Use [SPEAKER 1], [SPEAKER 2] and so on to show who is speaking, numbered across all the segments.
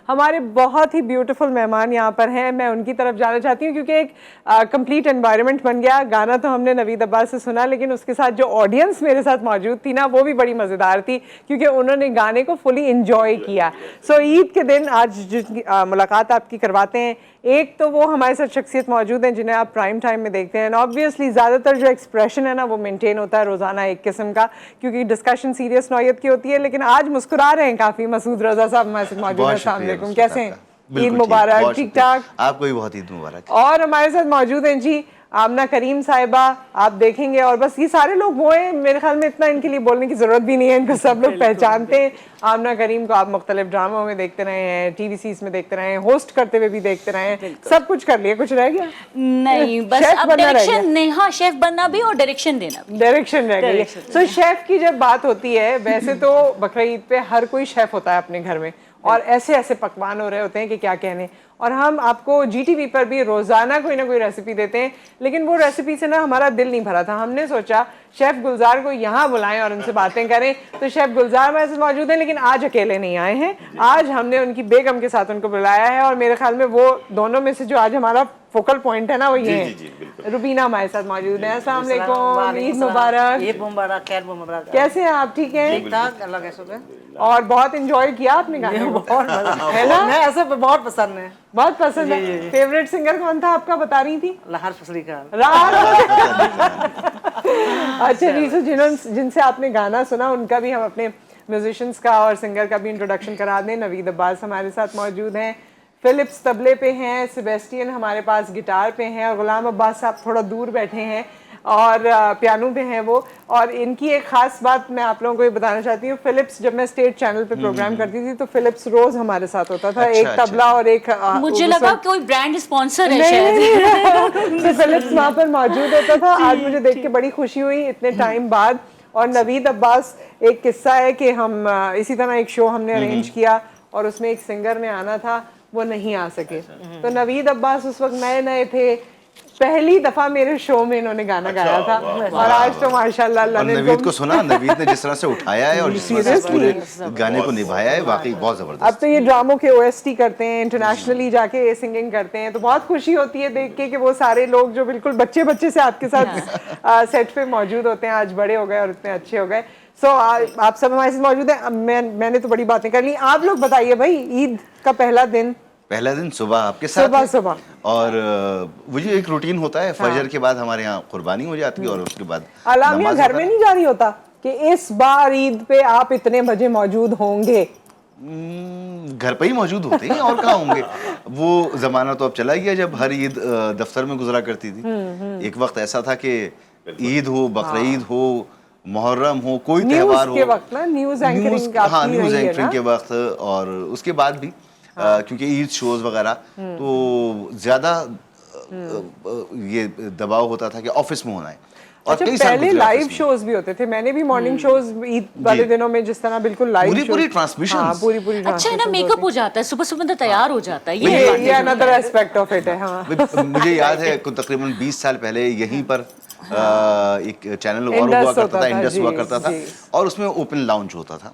[SPEAKER 1] हमारे बहुत ही ब्यूटीफुल मेहमान यहाँ पर हैं, मैं उनकी तरफ जाना चाहती हूँ क्योंकि एक कंप्लीट एनवायरनमेंट बन गया। गाना तो हमने नवीद अब्बास से सुना, लेकिन उसके साथ जो ऑडियंस मेरे साथ मौजूद थी ना, वो भी बड़ी मज़ेदार थी क्योंकि उन्होंने गाने को फुली इंजॉय किया। सो ईद के दिन आज जिनकी मुलाकात आपकी करवाते हैं, एक तो वो हमारे साथ शख्सियत मौजूद हैं जिन्हें आप प्राइम टाइम में देखते हैं। ऑब्वियसली ज़्यादातर जो एक्सप्रेशन है ना वो मेंटेन होता है रोज़ाना एक किस्म का, क्योंकि डिस्कशन सीरियस नौयत की होती है, लेकिन आज मुस्कुरा रहे हैं काफ़ी। मसूद रज़ा साहब हमारे साथ मौजूद हैं। अस्सलाम वालेकुम, कैसे हैं? ईद मुबारक। ठीक ठाक,
[SPEAKER 2] आपको भी बहुत ईद मुबारक।
[SPEAKER 1] और हमारे साथ मौजूद हैं जी आमना करीम साहिबा, आप देखेंगे। और बस ये सारे लोग वो हैं, मेरे ख्याल में इतना इनके लिए बोलने की ज़रूरत भी नहीं है, इनको सब लोग पहचानते हैं। आमना करीम को आप मुख्तलिफ ड्रामों में देखते रहे हैं, टीवी सीरीज में देखते रहे हैं, होस्ट करते हुए भी देखते रहे हैं, सब कुछ कर लिया। कुछ रह गया?
[SPEAKER 3] नहीं, बस अब डायरेक्शन नहीं। हाँ, शेफ बनना भी और डायरेक्शन देना भी।
[SPEAKER 1] डायरेक्शन रह गई। तो शेफ की जब बात होती है, वैसे तो बकरीद ईद पे हर कोई शेफ होता है अपने घर में, और ऐसे ऐसे पकवान हो रहे होते हैं कि क्या कहने। और हम आपको GTV पर भी रोज़ाना कोई ना कोई रेसिपी देते हैं, लेकिन वो रेसिपी से ना हमारा दिल नहीं भरा था। हमने सोचा शेफ़ गुलजार को यहाँ बुलाएं और उनसे बातें करें। तो शेफ़ गुलजार हमारे साथ मौजूद हैं, लेकिन आज अकेले नहीं आए हैं। आज हमने उनकी बेगम के साथ उनको बुलाया है, और मेरे ख्याल में वो दोनों में से जो आज हमारा फोकल पॉइंट है ना, वो ये है। रुबीना हमारे साथ मौजूद है। अस्सलाम वालेकुम, ईद मुबारक।
[SPEAKER 4] ईद मुबारक, खैर मुबारक।
[SPEAKER 1] कैसे हैं आप? ठीक हैं?
[SPEAKER 4] ठीक ठाक, अल्लाह का शुक्र।
[SPEAKER 1] और बहुत एंजॉय किया आपने गाने को?
[SPEAKER 4] बहुत मजा
[SPEAKER 1] है ना?
[SPEAKER 4] मैं ऐसे बहुत पसंद है।
[SPEAKER 1] बहुत पसंद है। फेवरेट सिंगर कौन था आपका, बता रही थी?
[SPEAKER 4] लहर फसली का।
[SPEAKER 1] अच्छा जी, सो जिनसे आपने गाना सुना उनका भी हम अपने म्यूजिशियंस का और सिंगर का भी इंट्रोडक्शन करा दें। नवीद अब्बास हमारे साथ मौजूद हैं, फिलिप्स तबले पे हैं, सेबेस्टियन हमारे पास गिटार पे हैं, और गुलाम अब्बास साहब थोड़ा दूर बैठे हैं और पियानो पे हैं वो। और इनकी एक ख़ास बात मैं आप लोगों को ये बताना चाहती हूँ। फिलिप्स, जब मैं स्टेट चैनल पे प्रोग्राम करती थी तो फिलिप्स रोज़ हमारे साथ होता था। एक तबला और एक
[SPEAKER 3] मुझे लगा कोई ब्रांड स्पॉन्सर है शायद।
[SPEAKER 1] तो फिलिप्स वहाँ पर मौजूद होता था। आज मुझे देख के बड़ी खुशी हुई इतने टाइम बाद। और नवीद अब्बास, एक किस्सा है कि हम इसी तरह एक शो हमने अरेंज किया और उसमें एक सिंगर ने आना था, वो नहीं आ सके। तो नवीद अब्बास उस वक्त नए नए थे, पहली दफा मेरे शो में इन्होंने गाना गाया था। और आज तो माशाल्लाह अल्लाह ने
[SPEAKER 2] नवीद को सुना, नवीद ने जिस तरह से उठाया है और जिस तरह से पूरे गाने को निभाया है, वाकई बहुत जबरदस्त।
[SPEAKER 1] अब तो ये ड्रामों के OST करते हैं, इंटरनेशनली जाके सिंगिंग करते हैं, तो बहुत खुशी होती है देख के कि वो सारे लोग जो बिल्कुल बच्चे बच्चे से आपके साथ सेट पे मौजूद होते हैं, आज बड़े हो गए और इतने अच्छे हो गए। सो आप सब हमारे साथ मौजूद हैं। मैंने तो बड़ी बातें कर ली, आप लोग बताइए भाई, ईद का पहला दिन सुबह आपके साथ सुबह
[SPEAKER 2] और वो जो एक रूटीन होता है, फजर के बाद हमारे यहाँ कुर्बानी हो जाती है और उसके बाद
[SPEAKER 1] अलामिया घर में नहीं जारी होता कि इस बार ईद पे आप इतने बजे मौजूद होंगे?
[SPEAKER 2] घर पे ही मौजूद होते हैं और कहाँ होंगे। वो जमाना तो अब चला गया जब हर ईद दफ्तर में गुजरा करती थी। एक वक्त ऐसा था कि ईद हो, बकरीद हो, मुहर्रम हो, कोई त्योहार हो,
[SPEAKER 1] न्यूज़ एंकरिंग
[SPEAKER 2] के वक्त, और उसके बाद भी क्योंकि ईद शोज वगैरह तो ज़्यादा ये दबाव होता था कि ऑफिस में होना है। और
[SPEAKER 1] अच्छा, पहले लाइव शोज भी होते थे। मैंने भी मॉर्निंग शोज ईद वाले दिनों में जिस तरह बिल्कुल लाइव
[SPEAKER 2] पूरी ट्रांसमिशन।
[SPEAKER 1] हाँ, पूरी
[SPEAKER 3] अच्छा है ना, मेकअप हो जाता है, सुबह सुबह तो तैयार हो जाता है।
[SPEAKER 1] ये अनदर एस्पेक्ट ऑफ इट है। हाँ,
[SPEAKER 2] मुझे याद है तकरीबन 20 साल पहले यहीं पर एक चैनल और हुआ करता था, इंडस हुआ करता था, और उसमें ओपन लाउंज होता था।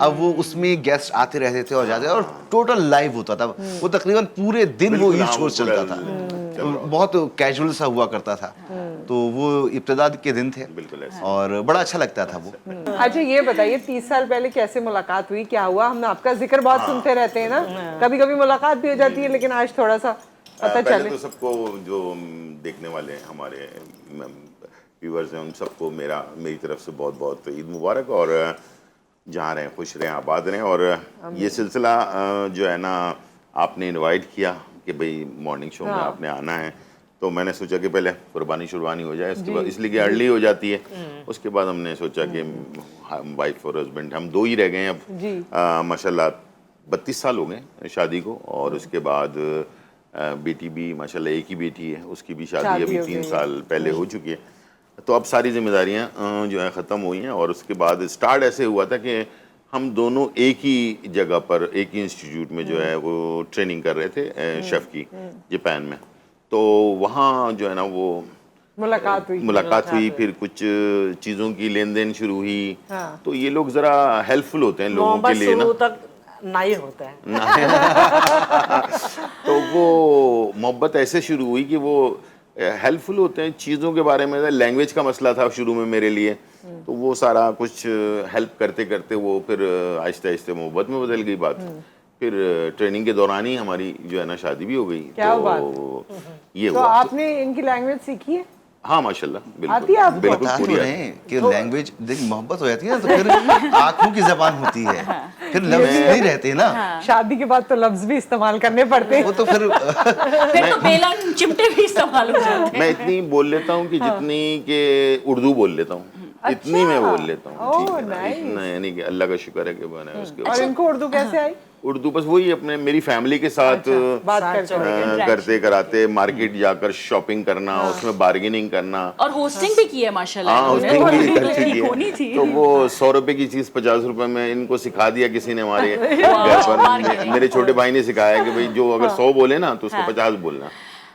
[SPEAKER 2] अब वो उसमें गेस्ट आते रहते थे और जाते, और टोटल लाइव होता था वो। तकरीबन पूरे दिन वो ईद शो चलता था, बहुत कैजुअल सा हुआ करता था। तो वो इब्तिदा के दिन थे और बड़ा अच्छा लगता था वो।
[SPEAKER 1] अच्छा, ये बताइए 30 साल पहले कैसे मुलाकात हुई, क्या हुआ? हम आपका जिक्र बहुत सुनते रहते हैं ना, कभी कभी मुलाकात भी हो जाती है, लेकिन आज थोड़ा सा पता चले।
[SPEAKER 5] तो सबको जो देखने वाले हैं, हमारे व्यूअर्स हैं, उन सबको मेरी तरफ से बहुत बहुत ईद मुबारक, और जहाँ रहें खुश रहें, आबाद रहें। और ये सिलसिला जो है ना, आपने इनवाइट किया कि भाई मॉर्निंग शो में आपने आना है, तो मैंने सोचा कि पहले कुर्बानी शुरबानी हो जाए, उसके बाद, इसलिए कि अर्ली हो जाती है, उसके बाद हमने सोचा कि वाइफ और हस्बैंड हम दो ही रह गए अब। माशाल्लाह 32 साल हो गए शादी को, और उसके बाद बेटी भी माशाल्लाह, एक ही बेटी है, उसकी भी शादी अभी 3 साल पहले हो चुकी है। तो अब सारी जिम्मेदारियां जो है ख़त्म हुई हैं, और उसके बाद स्टार्ट ऐसे हुआ था कि हम दोनों एक ही जगह पर, एक ही इंस्टीट्यूट में जो है वो ट्रेनिंग कर रहे थे शेफ़ की, जापान में। तो वहाँ जो है ना वो मुलाकात हुई, फिर कुछ चीज़ों की लेन देन शुरू हुई। तो ये लोग ज़रा हेल्पफुल होते हैं लोगों के लिए ना।
[SPEAKER 4] नाई होता है।
[SPEAKER 5] तो वो मोहब्बत ऐसे शुरू हुई कि वो हेल्पफुल होते हैं चीज़ों के बारे में। लैंग्वेज का मसला था शुरू में मेरे लिए, तो वो सारा कुछ हेल्प करते करते वो फिर आहिस्ते आहिस्ते मोहब्बत में बदल गई बात। फिर ट्रेनिंग के दौरान ही हमारी जो है ना शादी भी हो गई।
[SPEAKER 1] क्या
[SPEAKER 5] तो
[SPEAKER 1] बात?
[SPEAKER 5] ये
[SPEAKER 1] तो
[SPEAKER 5] हुआ।
[SPEAKER 1] आपने इनकी लैंग्वेज सीखी है?
[SPEAKER 5] हाँ माशाल्लाह,
[SPEAKER 1] आती है आपको?
[SPEAKER 5] बिल्कुल
[SPEAKER 2] बता तो
[SPEAKER 5] पूरी
[SPEAKER 2] रहे
[SPEAKER 5] आती है।
[SPEAKER 2] हैं कि लैंग्वेज देख मोहब्बत हो जाती है ना तो फिर आंखों की जबान होती है, फिर लफ्ज नहीं रहते ना।
[SPEAKER 1] शादी के बाद तो लफ्ज भी इस्तेमाल करने पड़ते हैं।
[SPEAKER 2] वो तो फिर
[SPEAKER 3] फिर तो बेलन चिमटे भी इस्तेमाल हो जाते हैं।
[SPEAKER 5] मैं इतनी बोल लेता हूँ कि जितनी के उर्दू बोल लेता हूँ, इतनी मैं बोल लेता हूँ।
[SPEAKER 1] ओह,
[SPEAKER 5] ठीक है ना?
[SPEAKER 1] nice।
[SPEAKER 5] इतना यानी कि अल्लाह का शुक्र है कि बना है उसके
[SPEAKER 1] और
[SPEAKER 5] बाद।
[SPEAKER 1] इनको उर्दू कैसे आई?
[SPEAKER 5] उर्दू बस वही अपने मेरी फैमिली के साथ
[SPEAKER 1] बात करके।
[SPEAKER 5] करते कराते मार्केट जाकर शॉपिंग करना, उसमें बार्गेनिंग करना।
[SPEAKER 3] और होस्टिंग भी की है माशाल्लाह
[SPEAKER 5] हाँ,
[SPEAKER 3] इन्होंने।
[SPEAKER 5] उसकी भी
[SPEAKER 3] तो
[SPEAKER 5] कर चुकी
[SPEAKER 3] ठीक होनी
[SPEAKER 5] है।
[SPEAKER 3] थी।
[SPEAKER 5] तो वो 100 रुपए की चीज 50 रुपए में इनको सिखा दिया किसी ने हमारे घर पर। मेरे छोटे भाई ने सिखाया कि भाई जो अगर 100 बोले ना तो उसको 50 बोलना।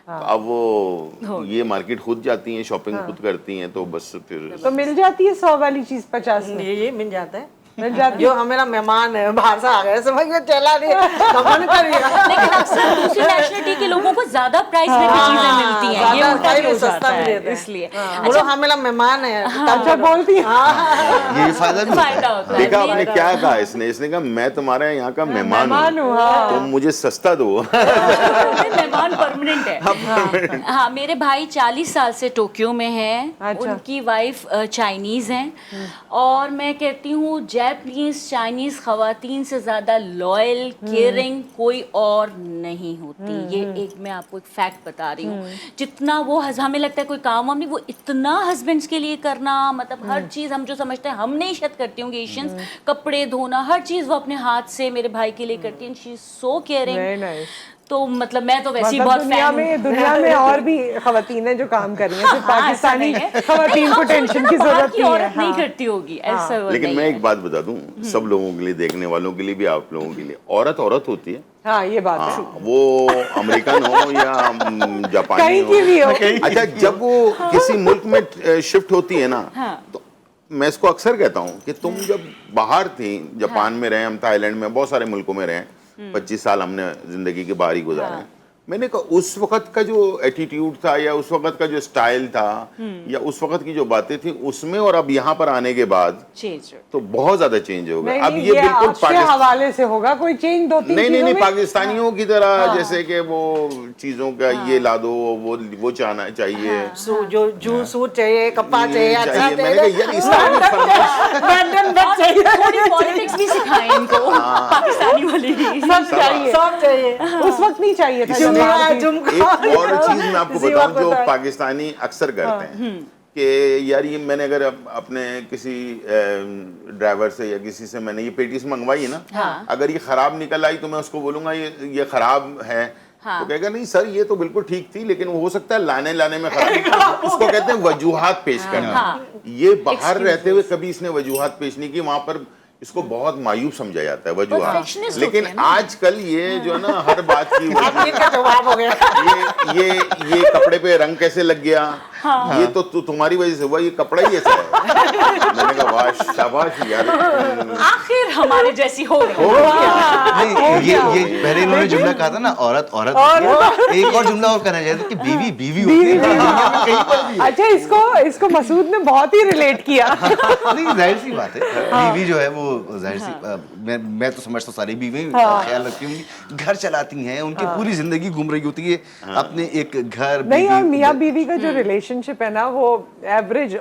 [SPEAKER 5] तो अब वो ये मार्केट खुद जाती हैं, शॉपिंग खुद करती हैं, तो बस फिर
[SPEAKER 1] तो मिल जाती है 100 वाली चीज 50 में?
[SPEAKER 4] ये मिल जाता है।
[SPEAKER 1] मिल जाती
[SPEAKER 4] जो हमारा मेहमान है बाहर से आ गए, समझ में चला नहीं कमन करिएगा।
[SPEAKER 3] लेकिन अक्सर दूसरी नेशनलिटी के लोगों को ज्यादा प्राइस में भी चीजें मिलती हैं, ये
[SPEAKER 4] ज्यादा
[SPEAKER 3] उल्टा भी हो
[SPEAKER 4] सस्ता
[SPEAKER 3] जाता
[SPEAKER 4] भी
[SPEAKER 3] है
[SPEAKER 4] देते हैं।
[SPEAKER 3] इसलिए।
[SPEAKER 4] बोलो हमारा मेहमान है,
[SPEAKER 1] अच्छा बोलती है।
[SPEAKER 2] ये फायदा भी होता है।
[SPEAKER 3] फायदा होता है।
[SPEAKER 5] देखा आपने क्या कहा इसने कहा मैं तुम्हारे यहाँ का मेहमान हूँ,
[SPEAKER 1] हाँ।
[SPEAKER 5] तुम मुझे सस्ता दो।
[SPEAKER 3] मेहमान परमानेंट है। हाँ, मेरे भाई 40 साल से टोक्यो में हैं।
[SPEAKER 1] अच्छा।
[SPEAKER 3] उनकी वाइफ चाइनीज हैं और मैं कहती हूँ जापानीज चाइनीज खवातीन से ज़्यादा लॉयल केयरिंग कोई और नहीं होती। ये एक मैं आपको एक फैक्ट बता रही हूँ। जितना वो हमें लगता है कोई काम वाम नहीं, वो इतना हस्बैंड्स के लिए करना, मतलब हर चीज़ हम जो समझते हैं हम नहीं शायद करती होंगे एशियंस, कपड़े धोना हर चीज़ वो अपने हाथ से मेरे भाई के लिए करती हैं। She is so caring.
[SPEAKER 1] Very nice।
[SPEAKER 3] तो मतलब मैं तो वैसे ही
[SPEAKER 1] मतलब
[SPEAKER 3] बहुत
[SPEAKER 1] दुनिया में और भी खवातीन हैं जो काम कर रही हैं, सिर्फ पाकिस्तानी खवातीन को टेंशन की जरूरत नहीं है।
[SPEAKER 3] औरत नहीं करती होगी ऐसा वो
[SPEAKER 5] लेकिन
[SPEAKER 3] नहीं
[SPEAKER 5] मैं
[SPEAKER 3] है।
[SPEAKER 5] एक बात बता दूं, सब लोगों के लिए, देखने वालों के लिए भी, आप लोगों के लिए, औरत औरत होती है।
[SPEAKER 1] हाँ ये बात है।
[SPEAKER 5] हाँ, वो अमेरिकन हो या जापानी
[SPEAKER 1] कहीं की भी हो।
[SPEAKER 5] अच्छा, जब वो किसी मुल्क में शिफ्ट होती है ना, तो मैं इसको अक्सर कहता हूँ कि तुम जब बाहर थी, जापान में रहे, हम थाईलैंड में, बहुत सारे मुल्कों में रहे, 25 साल हमने जिंदगी के बाहर ही गुजारे हैं। मैंने कहा उस वक्त का जो एटीट्यूड था या उस वक्त का जो स्टाइल था या उस वक्त की जो बातें थी उसमें और अब यहाँ पर आने के बाद
[SPEAKER 3] चेंज
[SPEAKER 5] तो बहुत ज्यादा चेंज हो गया। अब
[SPEAKER 1] नहीं,
[SPEAKER 5] ये बिल्कुल
[SPEAKER 1] आपके हवाले से होगा कोई चेंज दो तीन
[SPEAKER 5] नहीं
[SPEAKER 1] चीजों में?
[SPEAKER 5] पाकिस्तानियों की तरह जैसे कि वो चीजों का ये ला दो, वो चाहना चाहिए,
[SPEAKER 4] जो जूस सूट चाहिए, कपड़ा चाहिए, अच्छा
[SPEAKER 5] चाहिए। मैंने कहा यार इस तरह की फरमाइश
[SPEAKER 4] ब्रांडन बट चाहिए,
[SPEAKER 3] थोड़ी पॉलिटिक्स भी सिखाएं इनको पाकिस्तानी वाली।
[SPEAKER 1] सब चाहिए,
[SPEAKER 4] सब चाहिए।
[SPEAKER 1] उस वक्त नहीं चाहिए था जब
[SPEAKER 4] झुमका,
[SPEAKER 1] बाहर थी।
[SPEAKER 4] झुमका।
[SPEAKER 5] एक और चीज मैं आपको
[SPEAKER 4] इसी
[SPEAKER 5] बताऊं
[SPEAKER 4] वक्त
[SPEAKER 5] जो
[SPEAKER 4] बताएं।
[SPEAKER 5] पाकिस्तानी अक्सर करते हैं कि यार ये मैंने अगर अपने किसी ड्राइवर से या किसी से मैंने ये पेटीज मंगवाई है ना, अगर ये खराब निकल आई तो मैं उसको बोलूंगा ये खराब है। तो कहेगा नहीं सर ये तो बिल्कुल ठीक थी, लेकिन वो हो सकता है लाने में खराब। इसको कहते हैं वजूहात पेश करना। ये बाहर रहते हुए कभी इसने वजूहात पेश नहीं की, वहां पर इसको बहुत मायूब समझा जाता है वजूहात।
[SPEAKER 3] Perfectionist
[SPEAKER 5] लेकिन
[SPEAKER 3] होते हैं ना।
[SPEAKER 5] आजकल ये जो है ना हर बात की
[SPEAKER 4] इनका जवाब हो गया।
[SPEAKER 5] ये कपड़े पे रंग कैसे लग गया, ये तो तुम्हारी वजह से हुआ, ये कपड़ा ही ऐसा है। मैंने कहा वाह शाबाश यार,
[SPEAKER 3] आखिर हमारे जैसी हो गई।
[SPEAKER 2] नहीं ये पहले इन्होंने जुमला कहा था ना औरत औरत, एक और जुमला और कहना चाहिए था कि बीवी बीवी होती है दुनिया में कहीं पर भी।
[SPEAKER 1] अच्छा इसको मसूद ने बहुत ही रिलेट किया।
[SPEAKER 2] नहीं जाहिर सी बात है, बीवी जो है वो जाहिर सी मैं तो समझता सारी बीवी ख्याल रखती होंगी, घर चलाती हैं, उनकी पूरी जिंदगी घूम रही होती है अपने एक घर।
[SPEAKER 1] नहीं, और मियाँ बीवी का जो रिलेशनशिप है ना वो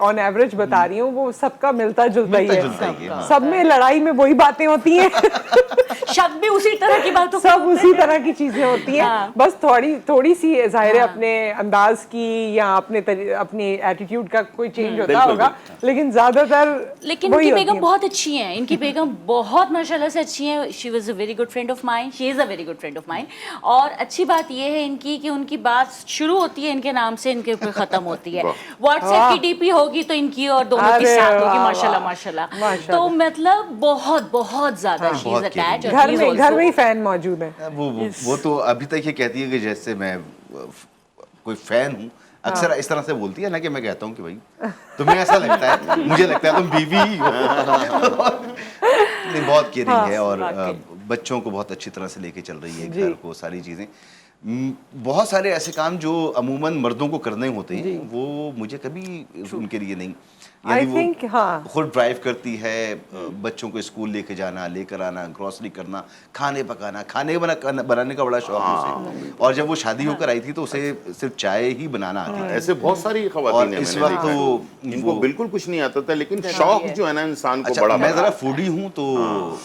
[SPEAKER 1] ऑन एवरेज बता रही हूँ, वो सबका मिलता जुलता ही है। सब में लड़ाई में वही बातें होती हैं।
[SPEAKER 3] शक भी उसी तरह की बातों
[SPEAKER 1] सब उसी तरह की चीजें होती हैं। बस थोड़ी सी जाहिर है अपने अंदाज की या अपने एटीट्यूड का कोई चेंज होता होगा, लेकिन ज्यादातर
[SPEAKER 3] लेकिन इनकी बेगम बहुत अच्छी हैं। इनकी बेगम बहुत माशाल्लाह से अच्छी हैं। She was a very good friend of mine, she is a very good friend of mine. और अच्छी बात ये है इनकी कि उनकी बात शुरू होती है इनके नाम से, इनके ऊपर खत्म होती है। व्हाट्सएप की डीपी होगी तो इनकी और दोनों की साथ होगी, माशाल्लाह माशाल्लाह। तो मतलब बहुत बहुत ज्यादा शी इज अटैच्ड।
[SPEAKER 1] घर में ही फैन मौजूद है।
[SPEAKER 2] वो तो अभी तक ये कहती है कि जैसे मैं कोई फैन हूँ, अक्सर इस तरह से बोलती है ना कि मैं कहता हूँ कि भाई तुम्हें ऐसा लगता है, मुझे लगता है तुम बीवी ही हो। नहीं बहुत केयरिंग है और बच्चों को बहुत अच्छी तरह से लेके चल रही है, घर को, सारी चीज़ें। बहुत सारे ऐसे काम जो अमूमन मर्दों को करने होते हैं वो मुझे कभी उनके लिए नहीं।
[SPEAKER 1] I
[SPEAKER 2] यानी
[SPEAKER 1] think,
[SPEAKER 2] वो
[SPEAKER 1] हाँ।
[SPEAKER 2] खुद ड्राइव करती है, बच्चों को स्कूल लेके जाना, लेकर आना, ग्रोसरी करना, खाने पकाना, बनाने का बड़ा शौक है उसे। और जब वो शादी होकर आई थी तो उसे सिर्फ चाय ही बनाना आती थी।
[SPEAKER 5] ऐसे बहुत सारी
[SPEAKER 2] और
[SPEAKER 5] खवातीन हैं
[SPEAKER 2] इस
[SPEAKER 5] मैंने
[SPEAKER 2] वक्त
[SPEAKER 5] देखा है,
[SPEAKER 2] तो
[SPEAKER 5] जिनको
[SPEAKER 2] वो-
[SPEAKER 5] बिल्कुल कुछ नहीं आता था, लेकिन शौक जो है ना इंसान को
[SPEAKER 2] अच्छा,
[SPEAKER 5] बड़ा
[SPEAKER 2] मैं
[SPEAKER 5] बना
[SPEAKER 2] ज़रा
[SPEAKER 5] है।
[SPEAKER 2] फूडी हूँ तो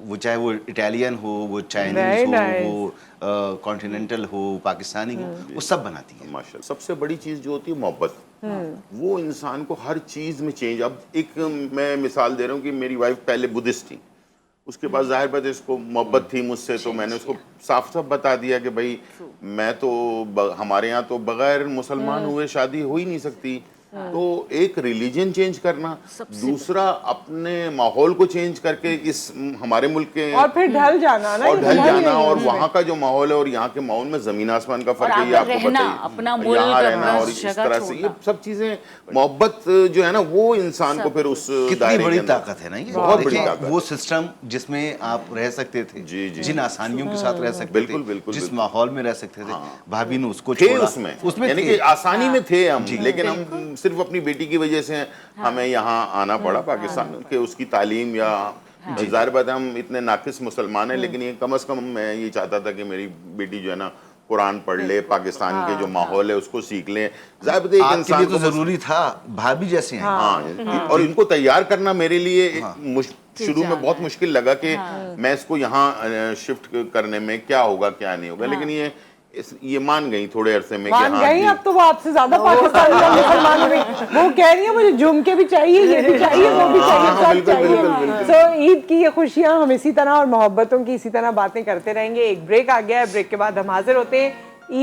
[SPEAKER 2] वो चाहे वो इटालियन हो, वो
[SPEAKER 1] Very
[SPEAKER 2] चाइनीज हो,
[SPEAKER 1] nice.
[SPEAKER 2] वो कॉन्टिनेंटल हो, पाकिस्तानी हो, वो सब बनाती है।
[SPEAKER 5] माशाल्लाह। सबसे बड़ी चीज जो होती है मोहब्बत, वो इंसान को हर चीज में चेंज। अब एक मैं मिसाल दे रहा हूँ कि मेरी वाइफ पहले बुद्धिस्ट थी, उसके बाद जाहिर बात है इसको मोहब्बत थी मुझसे, तो मैंने उसको साफ साफ बता दिया कि भाई मैं तो हमारे यहाँ तो बगैर मुसलमान हुए शादी हो ही नहीं सकती। तो एक रिलीजन चेंज करना, दूसरा अपने माहौल को चेंज करके इस हमारे मुल्क के
[SPEAKER 1] और फिर ढल जाना ना,
[SPEAKER 5] और
[SPEAKER 1] ये
[SPEAKER 5] ढल
[SPEAKER 1] ढल ही
[SPEAKER 5] जाना,
[SPEAKER 1] नहीं है
[SPEAKER 5] और
[SPEAKER 1] उसमें।
[SPEAKER 5] वहाँ का जो माहौल है और यहाँ के माहौल में जमीन आसमान का फर्क
[SPEAKER 3] और
[SPEAKER 5] है, ये
[SPEAKER 3] आकर
[SPEAKER 5] आपको
[SPEAKER 3] रहना,
[SPEAKER 5] बताइए।
[SPEAKER 3] अपना मुल्क,
[SPEAKER 5] यहाँ रहना
[SPEAKER 3] अपना
[SPEAKER 5] और इस
[SPEAKER 3] जगह
[SPEAKER 5] तरह से ये
[SPEAKER 3] छोड़ना।
[SPEAKER 5] सब चीजें, मोहब्बत जो है ना वो इंसान को फिर उस
[SPEAKER 2] कितनी
[SPEAKER 5] दायरे
[SPEAKER 2] बड़ी
[SPEAKER 5] के अंदर-
[SPEAKER 2] ताकत है ना ये।
[SPEAKER 5] बहुत बड़ी
[SPEAKER 2] देखिए,
[SPEAKER 5] ताकत।
[SPEAKER 2] वो सिस्टम जिसमें आप रह सकते थे,
[SPEAKER 5] जी, जी।
[SPEAKER 2] जिन आसानियों के साथ रह सकते
[SPEAKER 5] बिल्कुल,
[SPEAKER 2] थे,
[SPEAKER 5] बिल्कुल,
[SPEAKER 2] जिस
[SPEAKER 5] बिल्कुल।
[SPEAKER 2] माहौल में रह सकते थे, भाभी ने उसको
[SPEAKER 5] थे
[SPEAKER 2] छोड़ा,
[SPEAKER 5] उसमें यानी
[SPEAKER 2] थे।
[SPEAKER 5] कि आसानी में थे हम, लेकिन हम सिर्फ अपनी बेटी की वजह से हमें यहाँ आना पड़ा पाकिस्तान के, उसकी तालीम या जाहिर बात है हम इतने नाकिस मुसलमान हैं, लेकिन ये कम से कम मैं ये चाहता था कि मेरी बेटी जो है ना कुरान पढ़ ले, पाकिस्तान के जो माहौल है उसको सीख ले। जाहिर बात है एक
[SPEAKER 2] आपके
[SPEAKER 5] इंसान
[SPEAKER 2] लिए तो
[SPEAKER 5] को बस-
[SPEAKER 2] जरूरी था, भाभी जैसे हैं।
[SPEAKER 5] हाँ, और इनको तैयार करना मेरे लिए शुरू में बहुत मुश्किल लगा कि मैं इसको यहाँ शिफ्ट करने में क्या होगा क्या नहीं होगा, लेकिन ये मान गई थोड़े अरसे में कि
[SPEAKER 1] मान
[SPEAKER 5] हाँ
[SPEAKER 1] गई,
[SPEAKER 5] जी।
[SPEAKER 1] अब तो वो आपसे ज्यादा पाकिस्तानी और मुसलमान हो गई। वो कह रही है मुझे झुमके भी चाहिए, ये भी चाहिए, वो भी चाहिए, सब
[SPEAKER 5] बिल्कुल, बिल्कुल,
[SPEAKER 1] चाहिए।
[SPEAKER 5] बिल्कुल।
[SPEAKER 1] सो ईद की ये खुशियां हम इसी तरह और मोहब्बतों की इसी तरह बातें करते रहेंगे। एक ब्रेक आ गया है, ब्रेक के बाद हम हाजिर होते हैं।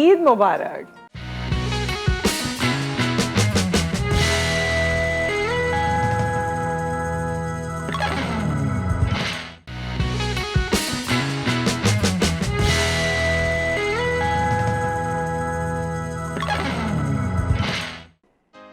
[SPEAKER 1] ईद मुबारक।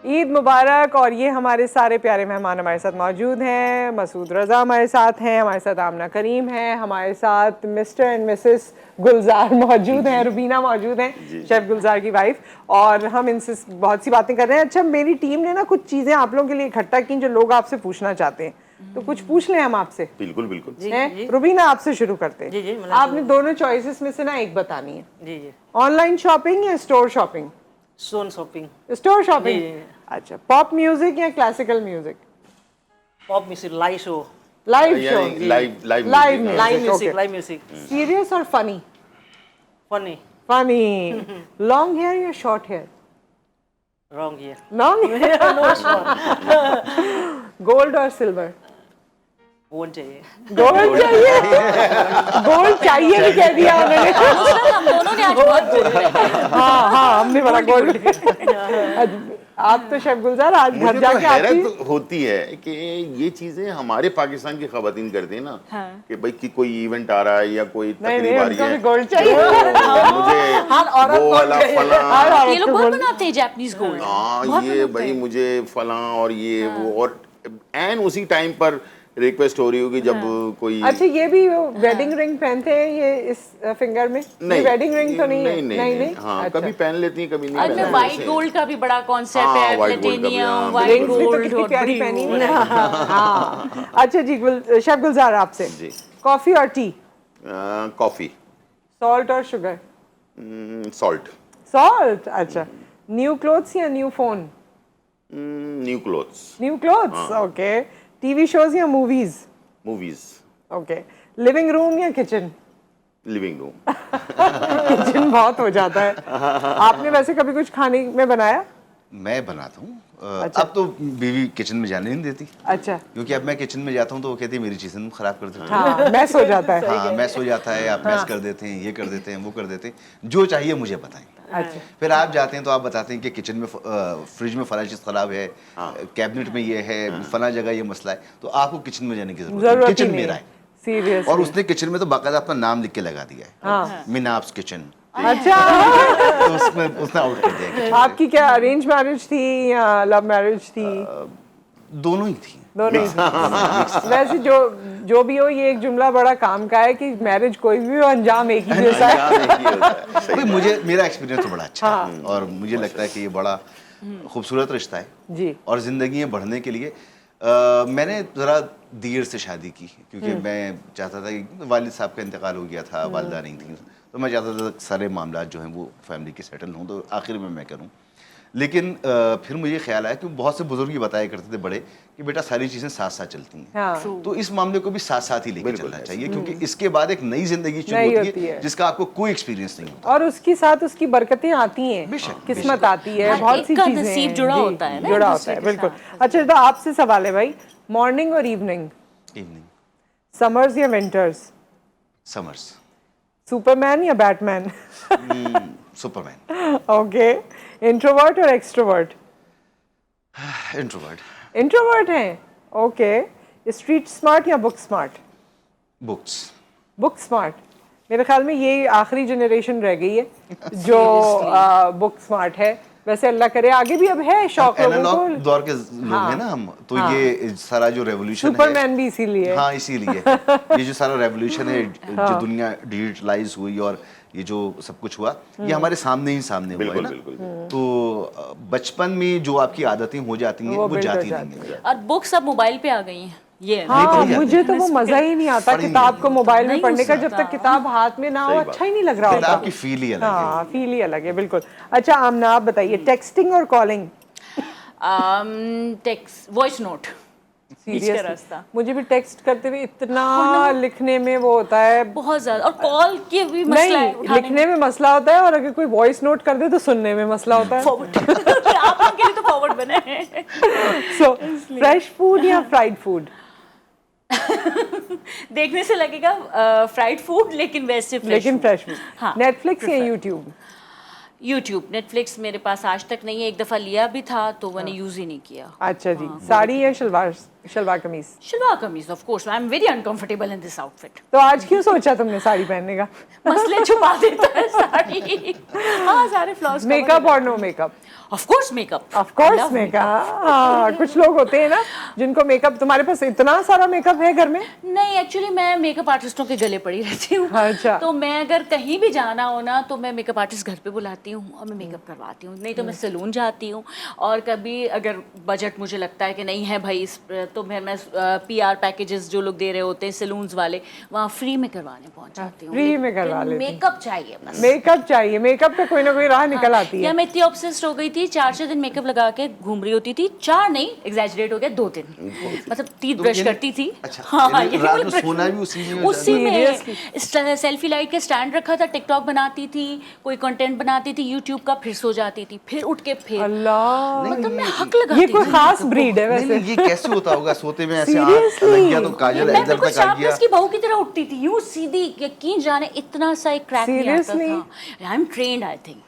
[SPEAKER 1] ईद मुबारक। और ये हमारे सारे प्यारे मेहमान हमारे साथ मौजूद हैं। मसूद रज़ा हमारे साथ हैं, हमारे साथ आमना करीम हैं, हमारे साथ मिस्टर एंड मिसेस गुलजार मौजूद हैं, रुबीना मौजूद हैं, शेफ गुलजार की वाइफ, और हम इनसे बहुत सी बातें कर रहे हैं। अच्छा, मेरी टीम ने ना कुछ चीज़ें आप लोगों के लिए इकट्ठा की जो लोग आपसे पूछना चाहते हैं, तो कुछ पूछ लें हम आपसे।
[SPEAKER 5] बिल्कुल बिल्कुल।
[SPEAKER 1] हैं? रुबीना आपसे शुरू करते
[SPEAKER 4] जी, जी,
[SPEAKER 1] हैं।
[SPEAKER 4] मतलब
[SPEAKER 1] आपने दोनों चॉइसेस में से ना एक बतानी है,
[SPEAKER 4] जी जी।
[SPEAKER 1] ऑनलाइन शॉपिंग या स्टोर शॉपिंग?
[SPEAKER 4] सोन शॉपिंग,
[SPEAKER 1] स्टोर शॉपिंग।
[SPEAKER 4] जी, जी।
[SPEAKER 1] अच्छा, पॉप म्यूजिक या classical music?
[SPEAKER 4] Pop music, live show,
[SPEAKER 1] live show.
[SPEAKER 5] यानी live
[SPEAKER 1] live
[SPEAKER 5] music,
[SPEAKER 1] music.
[SPEAKER 4] Live music,
[SPEAKER 1] okay.
[SPEAKER 4] Live music,
[SPEAKER 1] serious और funny?
[SPEAKER 4] Funny,
[SPEAKER 1] funny. Long hair या short hair?
[SPEAKER 4] Wrong ये,
[SPEAKER 1] long hair.
[SPEAKER 4] No short,
[SPEAKER 1] gold और silver?
[SPEAKER 4] Gold चाहिए।
[SPEAKER 1] Gold चाहिए। Gold चाहिए भी कह दिया उन्होंने।
[SPEAKER 3] हम दोनों ने आज बहुत बोल रहे हैं।
[SPEAKER 1] हाँ हाँ, हमने बड़ा गोल्ड। आप तो शेफ गुलजार आज घर
[SPEAKER 5] मुझे तो
[SPEAKER 1] जाके आपकी
[SPEAKER 5] हैरत होती है कि ये चीजें हमारे पाकिस्तान की खवातीन करती है ना, कि भाई कि कोई इवेंट आ रहा है या कोई
[SPEAKER 1] नहीं
[SPEAKER 5] तकरीब आ रही
[SPEAKER 1] उनको भी
[SPEAKER 5] है,
[SPEAKER 1] गोल्ड चाहिए।
[SPEAKER 5] मुझे वो वाला फलां,
[SPEAKER 3] ये लोग बहुत बनाते हैं जैपनीज गोल्ड।
[SPEAKER 5] हाँ ये भाई मुझे फलां और ये वो, और एन उसी टाइम पर रिक्वेस्ट हो रही होगी जब कोई।
[SPEAKER 1] अच्छा, ये भी वेडिंग रिंग पहनते हैं ये इस फिंगर में?
[SPEAKER 5] नहीं,
[SPEAKER 1] वेडिंग रिंग तो नहीं है?
[SPEAKER 5] नहीं। हाँ,
[SPEAKER 1] अच्छा।
[SPEAKER 5] कभी पहन लेती हैं, कभी नहीं
[SPEAKER 3] और
[SPEAKER 5] पहन
[SPEAKER 3] में
[SPEAKER 5] लेती
[SPEAKER 3] व्हाइट
[SPEAKER 5] हैं।
[SPEAKER 3] गोल्ड का भी बड़ा कॉन्सेप्ट
[SPEAKER 5] हाँ,
[SPEAKER 3] है,
[SPEAKER 5] white gold का भी,
[SPEAKER 3] प्लेटिनियम,
[SPEAKER 5] हाँ,
[SPEAKER 3] व्हाइट
[SPEAKER 1] रिंग्स भी तो
[SPEAKER 3] गोल्ड
[SPEAKER 1] कितनी
[SPEAKER 3] और
[SPEAKER 1] प्यारी
[SPEAKER 3] बड़ी
[SPEAKER 1] पहनी
[SPEAKER 3] गोल्ड।
[SPEAKER 1] है। हाँ। अच्छा जी, शेफ गुलजार आपसे,
[SPEAKER 5] जी।
[SPEAKER 1] कॉफी और टी?
[SPEAKER 5] कॉफी,
[SPEAKER 1] सॉल्ट और शुगर?
[SPEAKER 5] Salt,
[SPEAKER 1] salt. अच्छा, न्यू क्लोथ्स या new phone?
[SPEAKER 5] New clothes,
[SPEAKER 1] new clothes, okay. TV shows या movies?
[SPEAKER 5] Movies,
[SPEAKER 1] okay. Living room या किचन?
[SPEAKER 5] Living room.
[SPEAKER 1] किचन बहुत हो जाता है। आपने वैसे कभी कुछ खाने में बनाया?
[SPEAKER 2] मैं बनाता हूँ।
[SPEAKER 1] अच्छा।
[SPEAKER 2] अब तो बीवी किचन में जाने नहीं देती,
[SPEAKER 1] अच्छा।
[SPEAKER 2] क्योंकि अब मैं किचन में जाता हूँ तो वो कहती है मेरी चीज़ें खराब कर देती है।
[SPEAKER 1] हाँ, मैस हो जाता है।
[SPEAKER 2] हाँ, मैस हो जाता है, आप मैस कर देते हैं, ये कर देते हैं, वो कर देते हैं, जो चाहिए मुझे बताएं।
[SPEAKER 1] अच्छा।
[SPEAKER 2] फिर आप जाते हैं तो आप बताते हैं कि किचन में फ्रिज में फला चीज़ खराब है, कैबिनेट में ये है, फला जगह ये मसला है, तो आपको किचन में जाने की जरूरत है। किचन मेरा है।
[SPEAKER 1] सीरियस।
[SPEAKER 2] और उसने किचन में तो बाकायदा अपना नाम लिख के लगा दिया है, मिनाब्स किचन।
[SPEAKER 1] अच्छा।
[SPEAKER 2] तो उसने आउट कर दिया।
[SPEAKER 1] आपकी क्या अरेंज मैरिज थी या लव मैरिज थी?
[SPEAKER 2] दोनों ही थी।
[SPEAKER 1] दोनों ही। वैसे जो भी हो, ये एक जुमला बड़ा काम का है कि मैरिज कोई भी हो, अंजाम एक ही जैसा है।
[SPEAKER 5] अंजाम एक ही होता है, सही
[SPEAKER 2] भाई मुझे मेरा एक्सपीरियंस तो बड़ा अच्छा है और मुझे लगता है कि ये बड़ा खूबसूरत रिश्ता है
[SPEAKER 1] जी।
[SPEAKER 2] और ज़िंदगी में बढ़ने के लिए मैंने ज़रा देर से शादी की क्योंकि मैं चाहता था कि वालिद साहब का इंतकाल हो गया था, वालिदा नहीं थी, तो मैं चाहता था सारे मामला जो हैं वो फैमिली के सेटल हों, तो आखिर में मैं करूं। लेकिन फिर मुझे ख्याल आया कि बहुत से बुजुर्ग ये बताया करते थे बड़े कि बेटा सारी चीज़ें साथ साथ चलती हैं,
[SPEAKER 1] हाँ।
[SPEAKER 2] तो इस मामले को भी साथ साथ ही लेके चलना चाहिए क्योंकि इसके बाद एक नई जिंदगी शुरू
[SPEAKER 1] नई
[SPEAKER 2] होती
[SPEAKER 1] होती
[SPEAKER 2] है
[SPEAKER 1] है।
[SPEAKER 2] जिसका आपको कोई एक्सपीरियंस नहीं होता।
[SPEAKER 1] और उसके साथ उसकी बरकतें आती हैं,
[SPEAKER 2] बेशक,
[SPEAKER 1] किस्मत आती है,
[SPEAKER 3] हर
[SPEAKER 1] बहुत
[SPEAKER 3] एक
[SPEAKER 1] सी
[SPEAKER 3] का
[SPEAKER 1] चीजें
[SPEAKER 3] नसीब
[SPEAKER 1] हैं।
[SPEAKER 3] जुड़ा
[SPEAKER 1] जी,
[SPEAKER 3] होता है ना,
[SPEAKER 1] जुड़ा
[SPEAKER 3] एक
[SPEAKER 1] होता
[SPEAKER 3] दूसरे
[SPEAKER 1] है,
[SPEAKER 3] के
[SPEAKER 1] बिल्कुल।
[SPEAKER 3] साथ।
[SPEAKER 1] अच्छा, तो आपसे सवाल है भाई, मॉर्निंग और इवनिंग,
[SPEAKER 2] इवनिंग,
[SPEAKER 1] समर्स या विंटर्स,
[SPEAKER 2] समर्स,
[SPEAKER 1] सुपरमैन या बैटमैन?
[SPEAKER 2] Superman,
[SPEAKER 1] okay. इंट्रोवर्ट और एक्सट्रोवर्ट?
[SPEAKER 2] इंट्रोवर्ट,
[SPEAKER 1] इंट्रोवर्ट हैं, ओके। स्ट्रीट स्मार्ट या book smart?
[SPEAKER 2] Books.
[SPEAKER 1] Book smart. मेरे ख्याल में ये आखिरी जनरेशन रह गई है जो बुक स्मार्ट है। वैसे अल्लाह करे आगे भी अब है शौक लोगों
[SPEAKER 2] एनालॉग
[SPEAKER 1] को।
[SPEAKER 2] दौर के लोग हैं ना हम, तो ये सारा जो रेवोल्यूशन है,
[SPEAKER 1] सुपरमैन भी इसीलिए।
[SPEAKER 2] हाँ इसीलिए ये जो सारा रेवोल्यूशन है, जो दुनिया डिजिटलाइज हुई और ये जो सब कुछ हुआ, ये हमारे सामने ही सामने हुआ है
[SPEAKER 5] बिल्कुल
[SPEAKER 2] ना।
[SPEAKER 5] बिल्कुल।
[SPEAKER 2] तो बचपन में जो आपकी आदतें हो जाती हैं वो
[SPEAKER 1] build हो
[SPEAKER 2] जाती
[SPEAKER 1] जाती
[SPEAKER 2] नहीं है।
[SPEAKER 3] और बुक्स अब मोबाइल पे आ गई हैं, ये है।
[SPEAKER 1] हाँ,
[SPEAKER 2] पढ़ी जाती
[SPEAKER 1] मुझे तो वो मजा ही नहीं आता
[SPEAKER 2] पढ़ी
[SPEAKER 1] किताब
[SPEAKER 2] नहीं
[SPEAKER 1] को मोबाइल में
[SPEAKER 3] नहीं
[SPEAKER 1] पढ़ने का,
[SPEAKER 3] हो
[SPEAKER 1] जब तक
[SPEAKER 3] सकता।
[SPEAKER 1] किताब हाथ में ना हो
[SPEAKER 5] सही बात।
[SPEAKER 1] अच्छा ही नहीं लग रहा होता।
[SPEAKER 2] किताब की फील ही अलग है।
[SPEAKER 1] हाँ, फील ही अलग है, बिल्कुल। अच्छा आमना, आप बताइए, टेक्सटिंग और कॉलिंग?
[SPEAKER 3] टेक्स्ट, वॉइस नोट, बीच का रास्ता।
[SPEAKER 1] मुझे भी टेक्स्ट करते हुए इतना लिखने में वो होता है,
[SPEAKER 3] बहुत ज्यादा, और कॉल के भी मसला है,
[SPEAKER 1] नहीं
[SPEAKER 3] उठाने
[SPEAKER 1] लिखने में मसला होता है, और अगर कोई वॉइस नोट कर दे तो सुनने में मसला होता है।
[SPEAKER 3] फॉरवर्ड। आप लोग के लिए तो फॉरवर्ड बने हैं।
[SPEAKER 1] सो फ्रेश फूड या फ्राइड फूड?
[SPEAKER 3] देखने से लगेगा फ्राइड फूड, लेकिन वैसे
[SPEAKER 1] लेकिन फ्रेश फूड।
[SPEAKER 3] हाँ,
[SPEAKER 1] नेटफ्लिक्स या यूट्यूब?
[SPEAKER 3] यूट्यूब। नेटफ्लिक्स मेरे पास आज तक नहीं है, एक दफ़ा लिया भी था तो मैंने यूज़ ही नहीं किया।
[SPEAKER 1] अच्छा जी। साड़ी या शलवार कमीज?
[SPEAKER 3] शलवार कमीज, of course. I am very uncomfortable in this outfit.
[SPEAKER 1] तो आज क्यों सोचा तुमने साड़ी पहनने का?
[SPEAKER 3] मसले छुपा देता है साड़ी। हाँ, सारे फ्लॉज।
[SPEAKER 1] मेकअप और no makeup?
[SPEAKER 3] Of course makeup.
[SPEAKER 1] Of course makeup. हाँ, कुछ लोग होते हैं ना जिनको मेकअप, तुम्हारे पास इतना सारा मेकअप है घर में?
[SPEAKER 3] नहीं, एक्चुअली मैं मेकअप आर्टिस्टों के गले पड़ी रहती हूँ।
[SPEAKER 1] अच्छा।
[SPEAKER 3] तो मैं अगर कहीं भी जाना हो ना, तो मैं मेकअप आर्टिस्ट घर पे बुलाती हूँ और मैं मेकअप करवाती हूँ। नहीं तो मैं सैलून जाती हूँ, और कभी अगर बजट मुझे लगता है कि नहीं है भाई तो मैं PR पैकेजेस जो लोग दे रहे होते हैं सैलून्स वाले, वहाँ फ्री में करवाने पहुँच जाती हूँ।
[SPEAKER 1] फ्री में करवा लेती हूँ।
[SPEAKER 3] मेकअप चाहिए बस।
[SPEAKER 1] मेकअप चाहिए, मेकअप का कोई ना कोई राह निकल आती
[SPEAKER 3] या
[SPEAKER 1] है।
[SPEAKER 3] मैं इतनी ऑब्सेस्ड हो गई थी, 4-6 दिन मेकअप लगा के घूम रही होती थी। 4 नहीं, एग्जैजरेट हो गया, 2 दिन। मतलब टीथ ब्रश करती थी।
[SPEAKER 2] अच्छा,
[SPEAKER 3] हाँ,
[SPEAKER 2] यानी
[SPEAKER 3] ये
[SPEAKER 2] रात
[SPEAKER 3] वाला
[SPEAKER 2] में सोना भी उसी में हो
[SPEAKER 3] उसी
[SPEAKER 1] Seriously?
[SPEAKER 3] में सेल्फी लाइट के स्टैंड रखा था, टिकटॉक बनाती थी, कोई कंटेंट बनाती थी यूट्यूब का, फिर सो जाती थी, फिर उठ के फिर
[SPEAKER 1] अल्लाह,
[SPEAKER 3] मतलब मैं हक लगाती
[SPEAKER 1] ये कोई
[SPEAKER 3] थी।
[SPEAKER 1] खास ब्रीड है
[SPEAKER 2] नहीं
[SPEAKER 1] वैसे।
[SPEAKER 2] नहीं, ये कैसे होता होगा? सोते में ऐसे
[SPEAKER 1] Seriously?
[SPEAKER 2] लग गया तो काजल
[SPEAKER 3] मैं
[SPEAKER 2] इधर
[SPEAKER 3] बिल्कुल
[SPEAKER 2] तक आ गया।
[SPEAKER 3] शार्पनेस की बहू की तरह उठती थी, यूं सीधी, यकीन जाने इतना सा एक क्रैक नहीं आता
[SPEAKER 1] Seriously?
[SPEAKER 3] था। I am trained, I think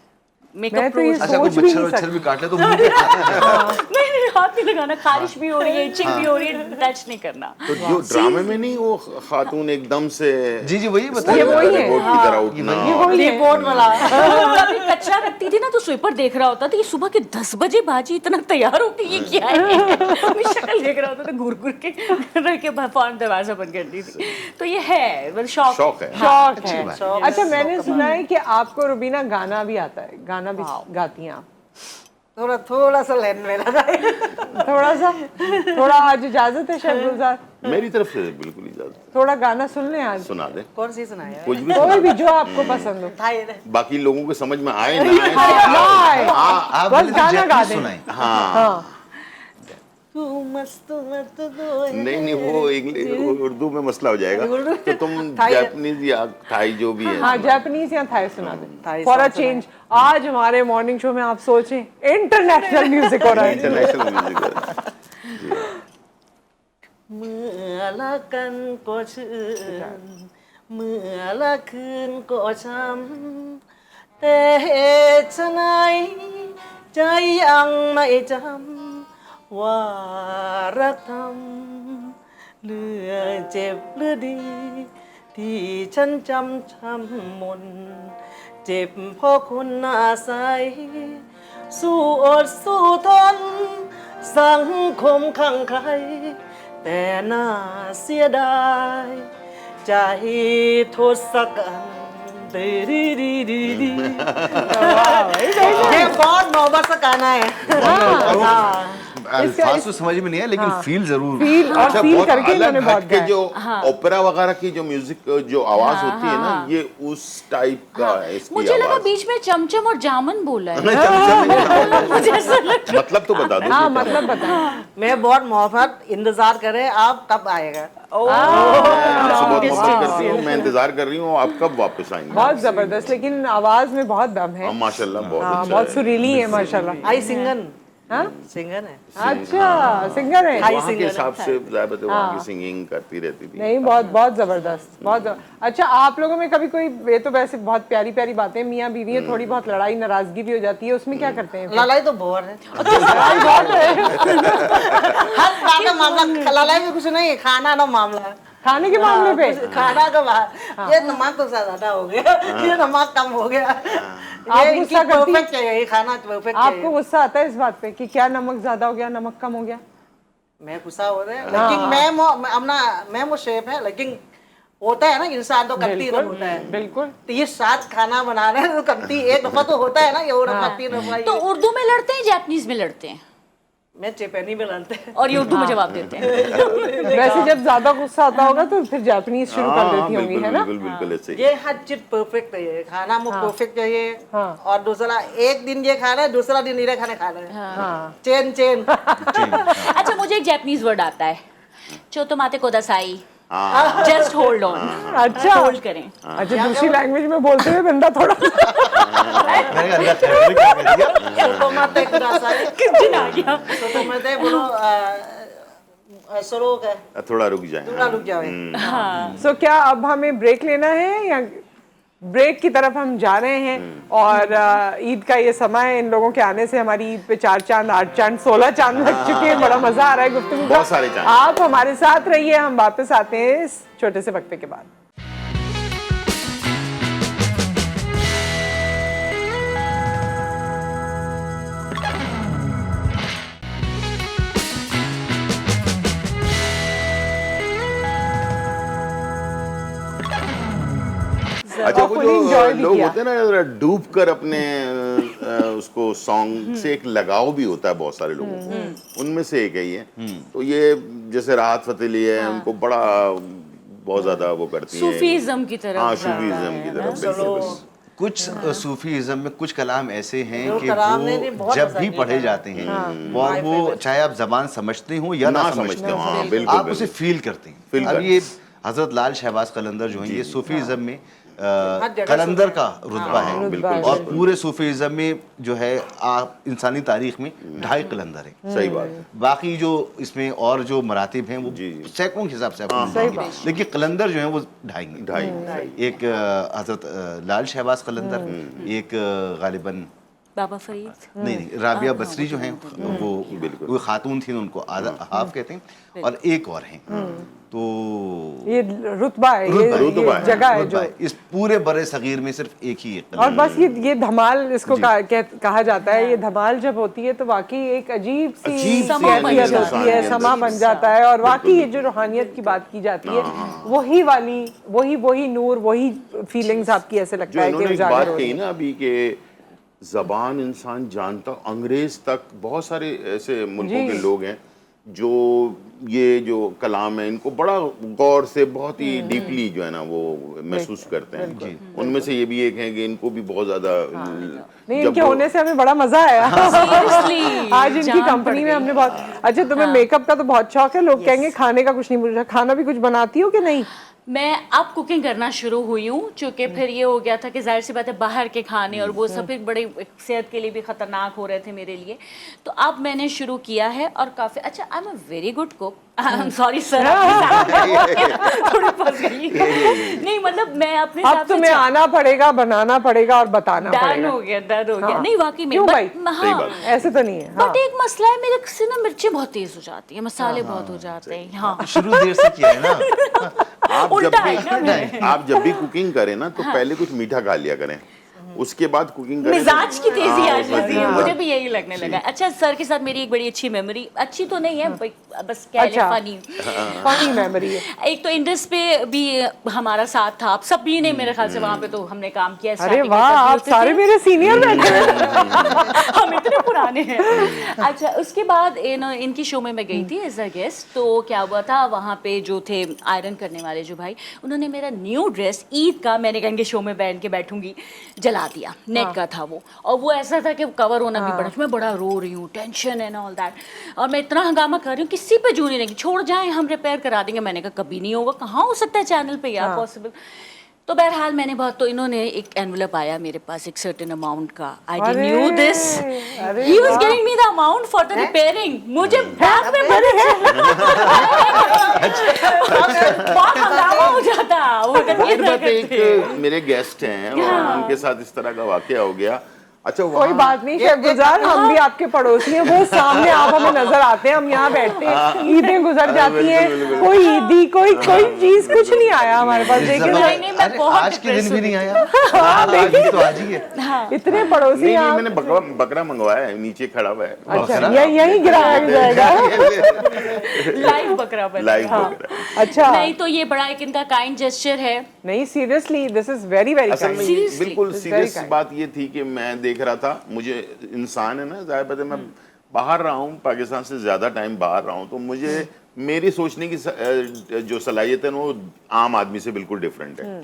[SPEAKER 1] मैं
[SPEAKER 3] मेकअप
[SPEAKER 1] तो ये
[SPEAKER 3] प्रोज।
[SPEAKER 2] अच्छा, कोई
[SPEAKER 1] सोच भी
[SPEAKER 2] मच्छर
[SPEAKER 1] नहीं
[SPEAKER 2] वच्छर भी काट ले तो मुंह पे
[SPEAKER 3] नहीं, हाथ नहीं लगाना, खारिश भी हो रही है, इचिंग भी हो रही है, टच नहीं करना।
[SPEAKER 5] तो जो ड्रामे में नहीं वो खातून एकदम से
[SPEAKER 2] जी जी वही
[SPEAKER 1] ये
[SPEAKER 2] बताइए।
[SPEAKER 1] वही है।
[SPEAKER 5] रोबोट की तरह उठना,
[SPEAKER 1] ये वही है।
[SPEAKER 4] रिपोर्ट वाला
[SPEAKER 3] कभी कचरा रखती थी ना, तो स्वीपर देख रहा होता था कि सुबह के 10 बजे बाजी इतना तैयार होके ये क्या है। मैं शक्ल देख रहा होता था, घूर घूर के रह के फौरन दरवाजा बंद करती थी। तो ये है, मतलब
[SPEAKER 5] शौक है।
[SPEAKER 1] शौक
[SPEAKER 2] अच्छी
[SPEAKER 1] है।
[SPEAKER 2] बात
[SPEAKER 4] है।
[SPEAKER 1] अच्छा, मैंने सुना है कि आपको रुबीना गाना भी आता है, गाना भी गाती हैं आप।
[SPEAKER 4] थोड़ा थोड़ा सा लाइन में लगा है।
[SPEAKER 1] थोड़ा आज इजाजत है शेफ गुलजार?
[SPEAKER 5] मेरी तरफ से बिल्कुल इजाजत।
[SPEAKER 1] थोड़ा गाना सुन लें आज,
[SPEAKER 5] सुना दे,
[SPEAKER 4] कौन सी सुनाया?
[SPEAKER 5] कुछ भी
[SPEAKER 1] कोई
[SPEAKER 5] सुना
[SPEAKER 1] भी
[SPEAKER 5] दे।
[SPEAKER 1] जो आपको पसंद हो।
[SPEAKER 5] बाकी लोगों को समझ में आए ना आए।
[SPEAKER 1] हाय,
[SPEAKER 2] आप
[SPEAKER 1] बस
[SPEAKER 2] बोले तो
[SPEAKER 1] गाना गा
[SPEAKER 2] जैपनीज
[SPEAKER 1] दें।
[SPEAKER 2] सुनाएं।
[SPEAKER 1] हाँ,
[SPEAKER 4] तू मस्त मत दो है।
[SPEAKER 5] नहीं नहीं, वो इंग्लिश उर्दू में मसला हो जाएगा। तो तुम
[SPEAKER 4] थाई-
[SPEAKER 5] जापानीज या थाई जो भी है।
[SPEAKER 1] हाँ, जापानीज या थाई सुना दें
[SPEAKER 4] Thai
[SPEAKER 1] for a
[SPEAKER 4] song
[SPEAKER 1] change. आज हमारे मॉर्निंग शो में आप सोचें इंटरनेशनल म्यूजिक हो रहा है।
[SPEAKER 5] International music.
[SPEAKER 4] เมื่อละกันก็ชื่นเมื่อละคืนก็ช้ำแต่เหตุไฉนใจยังไม่จำว่ารักทำเหลือเจ็บหรือดี ที่ฉันจำช้ำมนเจ็บเพราะคนอาศัยสู้อดสู้ทน สังคมขังใครแต่น่าเสียดายใจทศกัณฐ์ดีดีดีดีดี ये बहुत मोहब्बत से गाना है
[SPEAKER 2] अल्फाज तो समझ में नहीं है लेकिन फील जरूर
[SPEAKER 1] फील और फील
[SPEAKER 5] बहुत
[SPEAKER 1] करके
[SPEAKER 5] अलग
[SPEAKER 1] इन्होंने बहुत
[SPEAKER 5] हट के
[SPEAKER 1] गाया।
[SPEAKER 5] जो ओपेरा वगैरह की जो म्यूजिक जो आवाज होती है ना ये उस टाइप का है इसकी
[SPEAKER 3] मुझे लगा
[SPEAKER 5] आवाज।
[SPEAKER 3] बीच में चमचम और जामन बोला है
[SPEAKER 5] नहीं, चमचम नहीं।
[SPEAKER 3] मुझे ऐसा लगा।
[SPEAKER 5] मतलब तो बता दो
[SPEAKER 1] हाँ
[SPEAKER 5] कि क्या
[SPEAKER 1] मतलब बता
[SPEAKER 4] मैं बहुत मोहब्बत इंतजार करे आप कब आएगा
[SPEAKER 5] आपसे बहुत मोहब्बत करती हूँ मैं इंतजार कर रही हूँ आप कब वापस आएंगे
[SPEAKER 1] बहुत जबरदस्त लेकिन आवाज में बहुत दम है
[SPEAKER 5] हाँ माशाल्लाह बहुत
[SPEAKER 1] हाँ
[SPEAKER 5] अच्छा
[SPEAKER 1] बहुत
[SPEAKER 5] है।
[SPEAKER 1] सुरीली है माशाल्लाह
[SPEAKER 4] आई सिंगन
[SPEAKER 1] हाँ
[SPEAKER 4] सिंगन है
[SPEAKER 1] अच्छा सिंगर है
[SPEAKER 4] हाई
[SPEAKER 5] वहाँ के
[SPEAKER 4] सिंगर
[SPEAKER 5] हिसाब से ज़्यादा वहाँ की सिंगिंग करती रहती थी
[SPEAKER 1] नहीं बहुत बहुत जबरदस्त अच्छा आप लोगों में कभी कोई ये तो वैसे बहुत प्यारी प्यारी बातें मियाँ बीवी है थोड़ी बहुत लड़ाई नाराजगी भी हो जाती है उसमें क्या करते हैं
[SPEAKER 4] लड़ाई तो बहुत है
[SPEAKER 1] लड़ाई बहुत है
[SPEAKER 4] हर बात का मामला लड़ाई में कुछ नहीं है खाना ना मामला है
[SPEAKER 1] खाने के मामले पे
[SPEAKER 4] खाना का बाहर ये नमक तो ज्यादा हो गया ये नमक कम हो गया
[SPEAKER 1] आप
[SPEAKER 4] ये
[SPEAKER 1] गुस्सा करती-
[SPEAKER 4] परफेक्ट चाहिए ये खाना परफेक्ट
[SPEAKER 1] आपको
[SPEAKER 4] चाहिए
[SPEAKER 1] गुस्सा आता है इस बात पे कि क्या नमक ज्यादा हो गया नमक कम हो गया
[SPEAKER 4] मैं गुस्सा हो रहा है लेकिन अपना मैं वो शेफ है लेकिन होता है ना इंसान तो कत्ती
[SPEAKER 1] बिल्कुल
[SPEAKER 4] होता है
[SPEAKER 1] बिल्कुल
[SPEAKER 4] 30-7 खाना बना रहे हैं तो कत्ती एक दफा तो होता है ना ये कत्ती दफा
[SPEAKER 3] तो उर्दू में लड़ते हैं जापानीज में लड़ते हैं
[SPEAKER 4] मैं चेपैनी में लड़ते हैं
[SPEAKER 3] और ये उर्दू में जवाब देते हैं
[SPEAKER 1] वैसे जब ज्यादा गुस्सा आता होगा तो फिर जापानीज शुरू कर
[SPEAKER 5] हाँ
[SPEAKER 1] देती होंगी
[SPEAKER 5] बिल्कुल
[SPEAKER 1] है ना
[SPEAKER 5] बिल्कुल बिल्कुल ऐसे ही
[SPEAKER 4] ये हर चीज परफेक्ट चाहिए खाना में परफेक्ट चाहिए
[SPEAKER 1] हाँ।
[SPEAKER 4] और दूसरा एक दिन ये खा रहे हैं दूसरा दिन ये खाने खा रहे हैं
[SPEAKER 1] हाँ
[SPEAKER 4] चेन चेन
[SPEAKER 3] अच्छा मुझे एक जापानीज वर्ड आता है चोतोमाते कोदासाई
[SPEAKER 5] हाँ
[SPEAKER 3] जस्ट होल्ड ऑन
[SPEAKER 1] अच्छा
[SPEAKER 3] होल्ड करें
[SPEAKER 1] अच्छा दूसरी लैंग्वेज में बोलते हुए बंदा थोड़ा
[SPEAKER 2] मैंने कहा, अल्लाह खैर क्या कर दिया
[SPEAKER 4] सोतोमाते कुदासाई
[SPEAKER 3] किचन आ गया
[SPEAKER 4] सोतोमाते बोलो सरोक है
[SPEAKER 5] थोड़ा रुक जाए
[SPEAKER 4] थोड़ा रुक जाओ
[SPEAKER 1] सो क्या अब हमें ब्रेक लेना है या ब्रेक की तरफ हम जा रहे हैं और ईद का ये समय इन लोगों के आने से हमारी ईद पे 4 चांद 8 चांद 16 चांद लग चुके हैं बड़ा मजा आ रहा है गुफ्तगू का
[SPEAKER 5] बहुत सारे चांद।
[SPEAKER 1] आप हमारे साथ रहिए हम वापस आते हैं इस छोटे से वक्फे के बाद
[SPEAKER 5] अच्छा वो
[SPEAKER 1] fully enjoy
[SPEAKER 5] जो
[SPEAKER 1] भी
[SPEAKER 5] लोग
[SPEAKER 1] किया।
[SPEAKER 5] होते हैं ना जरा डूब कर अपने उसको सॉन्ग से एक लगाव भी होता है बहुत सारे लोगों को उनमें से एक है ये तो ये जैसे राहत फतेह अली है उनको बड़ा बहुत ज्यादा वो करती है
[SPEAKER 3] सूफीज्म की तरफ
[SPEAKER 5] हाँ
[SPEAKER 3] जा रहा
[SPEAKER 5] सूफीज्म
[SPEAKER 3] है
[SPEAKER 5] की
[SPEAKER 3] ना।
[SPEAKER 5] तरफ बिल्कुल बस।
[SPEAKER 2] कुछ सूफीज़्म में कुछ कलाम ऐसे हैं
[SPEAKER 4] जो
[SPEAKER 2] कि
[SPEAKER 4] कलाम ने भी
[SPEAKER 2] वो
[SPEAKER 4] बहुत
[SPEAKER 2] जब
[SPEAKER 4] असर
[SPEAKER 2] भी
[SPEAKER 4] किया
[SPEAKER 2] पढ़े
[SPEAKER 4] है।
[SPEAKER 2] जाते हैं
[SPEAKER 4] My
[SPEAKER 2] और वो
[SPEAKER 4] favorite।
[SPEAKER 2] चाहे आप जबान समझते हो या ना
[SPEAKER 5] ना
[SPEAKER 2] समझते
[SPEAKER 5] समझते हो,
[SPEAKER 2] हो
[SPEAKER 5] हाँ, बिल्कुल,
[SPEAKER 2] आप उसे
[SPEAKER 5] बिल्कुल।
[SPEAKER 2] फील करते हैं
[SPEAKER 5] Feel
[SPEAKER 2] अब
[SPEAKER 5] करते
[SPEAKER 2] ये हजरत लाल शहबाज कलंदर जो हैं ये सूफीज़म में
[SPEAKER 4] जगह
[SPEAKER 2] कलंदर
[SPEAKER 4] सूफी
[SPEAKER 2] का रुतबा
[SPEAKER 5] हाँ,
[SPEAKER 2] है
[SPEAKER 5] बिल्कुल,
[SPEAKER 2] और पूरे सूफीज़म में जो है आप इंसानी तारीख में 2.5 कलंदर हैं
[SPEAKER 5] सही बात है
[SPEAKER 2] बाकी जो इसमें और जो मरातिब हैं वो
[SPEAKER 5] जी, जी।
[SPEAKER 2] सैकड़ों के हिसाब से आप
[SPEAKER 5] हाँ,
[SPEAKER 2] मिलेंगे।
[SPEAKER 1] हाँ।
[SPEAKER 2] लेकिन कलंदर जो है वो 2.5 हैं।
[SPEAKER 5] 2.5
[SPEAKER 2] एक हजरत लाल शहबाज कलंदर एक गालिबन
[SPEAKER 3] बाबा फरीद
[SPEAKER 2] नहीं राबिया बसरी जो हैं वो
[SPEAKER 5] बिल्कुल।
[SPEAKER 2] वो खातून थी उनको हाफ कहते हैं और एक और हैं तो
[SPEAKER 1] ये रुतबा है
[SPEAKER 5] रुतबा
[SPEAKER 1] ये
[SPEAKER 5] है,
[SPEAKER 1] जगह है
[SPEAKER 2] रुतबा
[SPEAKER 1] जो
[SPEAKER 2] है। इस पूरे बड़े सगीर में सिर्फ एक ही है
[SPEAKER 1] और बस ये धमाल इसको कहा जाता है ये धमाल जब होती है तो वाकई एक अजीब सी
[SPEAKER 5] अजीब सी
[SPEAKER 1] कैफियत
[SPEAKER 5] यानी
[SPEAKER 1] होती है
[SPEAKER 5] इंसान
[SPEAKER 1] समा
[SPEAKER 5] अजीब
[SPEAKER 1] बन जाता है और वाकई ये जो रूहानियत की बात की जाती है वही वाली वही नूर वही फीलिंग्स आपकी ऐसे
[SPEAKER 5] जो
[SPEAKER 1] लगता है कि
[SPEAKER 5] इन्होंने एक
[SPEAKER 1] उजागर
[SPEAKER 5] बात
[SPEAKER 1] हो रही
[SPEAKER 5] कही
[SPEAKER 1] है।
[SPEAKER 5] ना अभी के जबान इंसान जानता अंग्रेज तक बहुत सारे ऐसे मुल्कों
[SPEAKER 1] जी।
[SPEAKER 5] के लोग हैं जो ये जो कलाम है इनको बड़ा गौर से बहुत ही डीपली जो है ना वो महसूस करते हैं उनमें से ये भी एक है कि इनको भी बहुत ज्यादा
[SPEAKER 1] नहीं इनके होने से हमें बड़ा मजा आया
[SPEAKER 3] Seriously,
[SPEAKER 1] आज इनकी
[SPEAKER 3] जान पड़
[SPEAKER 1] कंपनी में
[SPEAKER 3] गई।
[SPEAKER 1] हमने बहुत अच्छा तुम्हें मेकअप का तो बहुत शौक है लोग कहेंगे खाने का कुछ नहीं पूछा खाना भी कुछ बनाती हो कि नहीं
[SPEAKER 3] मैं अब कुकिंग करना शुरू हुई हूँ क्योंकि फिर ये हो गया था कि जाहिर सी बात है बाहर के खाने और वो सब फिर बड़े सेहत के लिए भी ख़तरनाक हो रहे थे मेरे लिए तो अब मैंने शुरू किया है और काफ़ी अच्छा I am a very good cook I am sorry sir थोड़ी फंस गई नहीं मतलब मैं अपने
[SPEAKER 1] अब
[SPEAKER 3] हिसाब से
[SPEAKER 1] तुम्हें आना पड़ेगा बनाना पड़ेगा और बताना
[SPEAKER 3] डन
[SPEAKER 1] पड़ेगा
[SPEAKER 3] हो गया डन हो गया
[SPEAKER 1] हाँ।
[SPEAKER 3] नहीं वाकई में
[SPEAKER 1] क्यों
[SPEAKER 3] but-
[SPEAKER 1] भाई?
[SPEAKER 3] हाँ
[SPEAKER 1] ऐसे तो नहीं है हाँ।
[SPEAKER 3] बट एक मसला है मेरे से ना मिर्चें बहुत तेज हो जाती है मसाले बहुत हो जाते हैं हाँ
[SPEAKER 2] शुरू देर से किया है ना
[SPEAKER 5] आप जब
[SPEAKER 3] उल्टा है ना
[SPEAKER 5] भी आप जब भी कुकिंग करें ना तो पहले कुछ मीठा खा लिया करें उसके बाद कुकिंग करें
[SPEAKER 3] मिजाज की तेजी
[SPEAKER 5] हाँ,
[SPEAKER 3] आ जाती है,
[SPEAKER 5] हाँ।
[SPEAKER 3] मुझे भी यही लगने लगा। अच्छा, सर के साथ मेरी एक बड़ी अच्छी मेमोरी, अच्छी तो नहीं है बस कह लें
[SPEAKER 1] अच्छा।
[SPEAKER 3] फनी।
[SPEAKER 1] फनी मेमोरी है।
[SPEAKER 3] एक तो इंडस पे भी हमारा साथ था, आप सभी ने मेरे ख्याल से वहाँ पे तो हमने काम किया।
[SPEAKER 1] अरे
[SPEAKER 3] starting में
[SPEAKER 1] वाह,
[SPEAKER 3] तभी
[SPEAKER 1] आप
[SPEAKER 3] होते
[SPEAKER 1] सारे
[SPEAKER 3] थे।
[SPEAKER 1] मेरे सीनियर बैठे हैं।
[SPEAKER 3] हम इतने पुराने हैं। अच्छा, उसके बाद इनकी शो में मैं गई थी एज अ गेस्ट। तो क्या हुआ था, वहाँ पे जो थे आयरन करने वाले जो भाई, उन्होंने मेरा न्यू ड्रेस ईद का, मैंने कहा इनके शो में बैठ के बैठूंगी, जला दिया। नेट का था वो, और वो ऐसा था कि कवर होना भी पड़ा। मैं बड़ा रो रही हूँ, टेंशन एंड ऑल दैट, और मैं इतना हंगामा कर रही हूँ, किसी पे जू नहीं लगी, छोड़ जाएं हम रिपेयर करा देंगे। मैंने कहा कभी नहीं होगा, कहाँ हो सकता है चैनल पे यार पॉसिबल। तो बहरहाल मैंने बहुत, तो इन्होंने एक एनवलप आया मेरे पास एक सर्टेन अमाउंट का। I didn't knew this, he was giving me the amount for the repairing. मुझे बैग में भरे बहुत हंगामा हो जाता। वो अगर ये
[SPEAKER 5] एक
[SPEAKER 3] ना
[SPEAKER 5] बात,
[SPEAKER 3] करते।
[SPEAKER 5] एक मेरे गेस्ट हैं और उनके साथ इस तरह का वाकया हो गया। अच्छा,
[SPEAKER 1] कोई बात नहीं शेफ गुजार, हम भी आपके पड़ोसी हैं, वो सामने आप हमें नजर आते हैं, हम यहाँ बैठते हैं, ईदें गुजर जाती हैं, कोई ईदी कोई चीज कुछ नहीं आया हमारे पास। देखिए
[SPEAKER 3] नहीं, मैं
[SPEAKER 2] अरे
[SPEAKER 3] बहुत
[SPEAKER 2] आज के दिन भी नहीं आया।
[SPEAKER 1] हाँ, देखिए
[SPEAKER 2] तो आज ही है।
[SPEAKER 1] इतने पड़ोसी
[SPEAKER 5] नहीं,
[SPEAKER 1] आप।
[SPEAKER 5] मैंने बकरा मंगवाया है, नीचे खड़ा हुआ है।
[SPEAKER 1] अच्छा, यही गिराया जाएगा।
[SPEAKER 3] लाइव बकरा बना।
[SPEAKER 5] लाइव बकरा।
[SPEAKER 1] अच्छा,
[SPEAKER 3] नहीं तो ये बड़ा एक इनका काइंड जेस्चर है।
[SPEAKER 1] नहीं seriously this is very very
[SPEAKER 5] असल में
[SPEAKER 1] काइंड।
[SPEAKER 3] Seriously,
[SPEAKER 5] बिल्कुल
[SPEAKER 1] it's very
[SPEAKER 5] सीरियस
[SPEAKER 1] kind.
[SPEAKER 5] बात ये थी कि मैं देख रहा था, मुझे इंसान है ना, जाहिर बात है मैं बाहर रहा हूँ, पाकिस्तान से ज़्यादा टाइम बाहर रहा हूँ, तो मुझे मेरी सोचने की जो सलाहियत है ना, वो आम आदमी से बिल्कुल डिफरेंट है।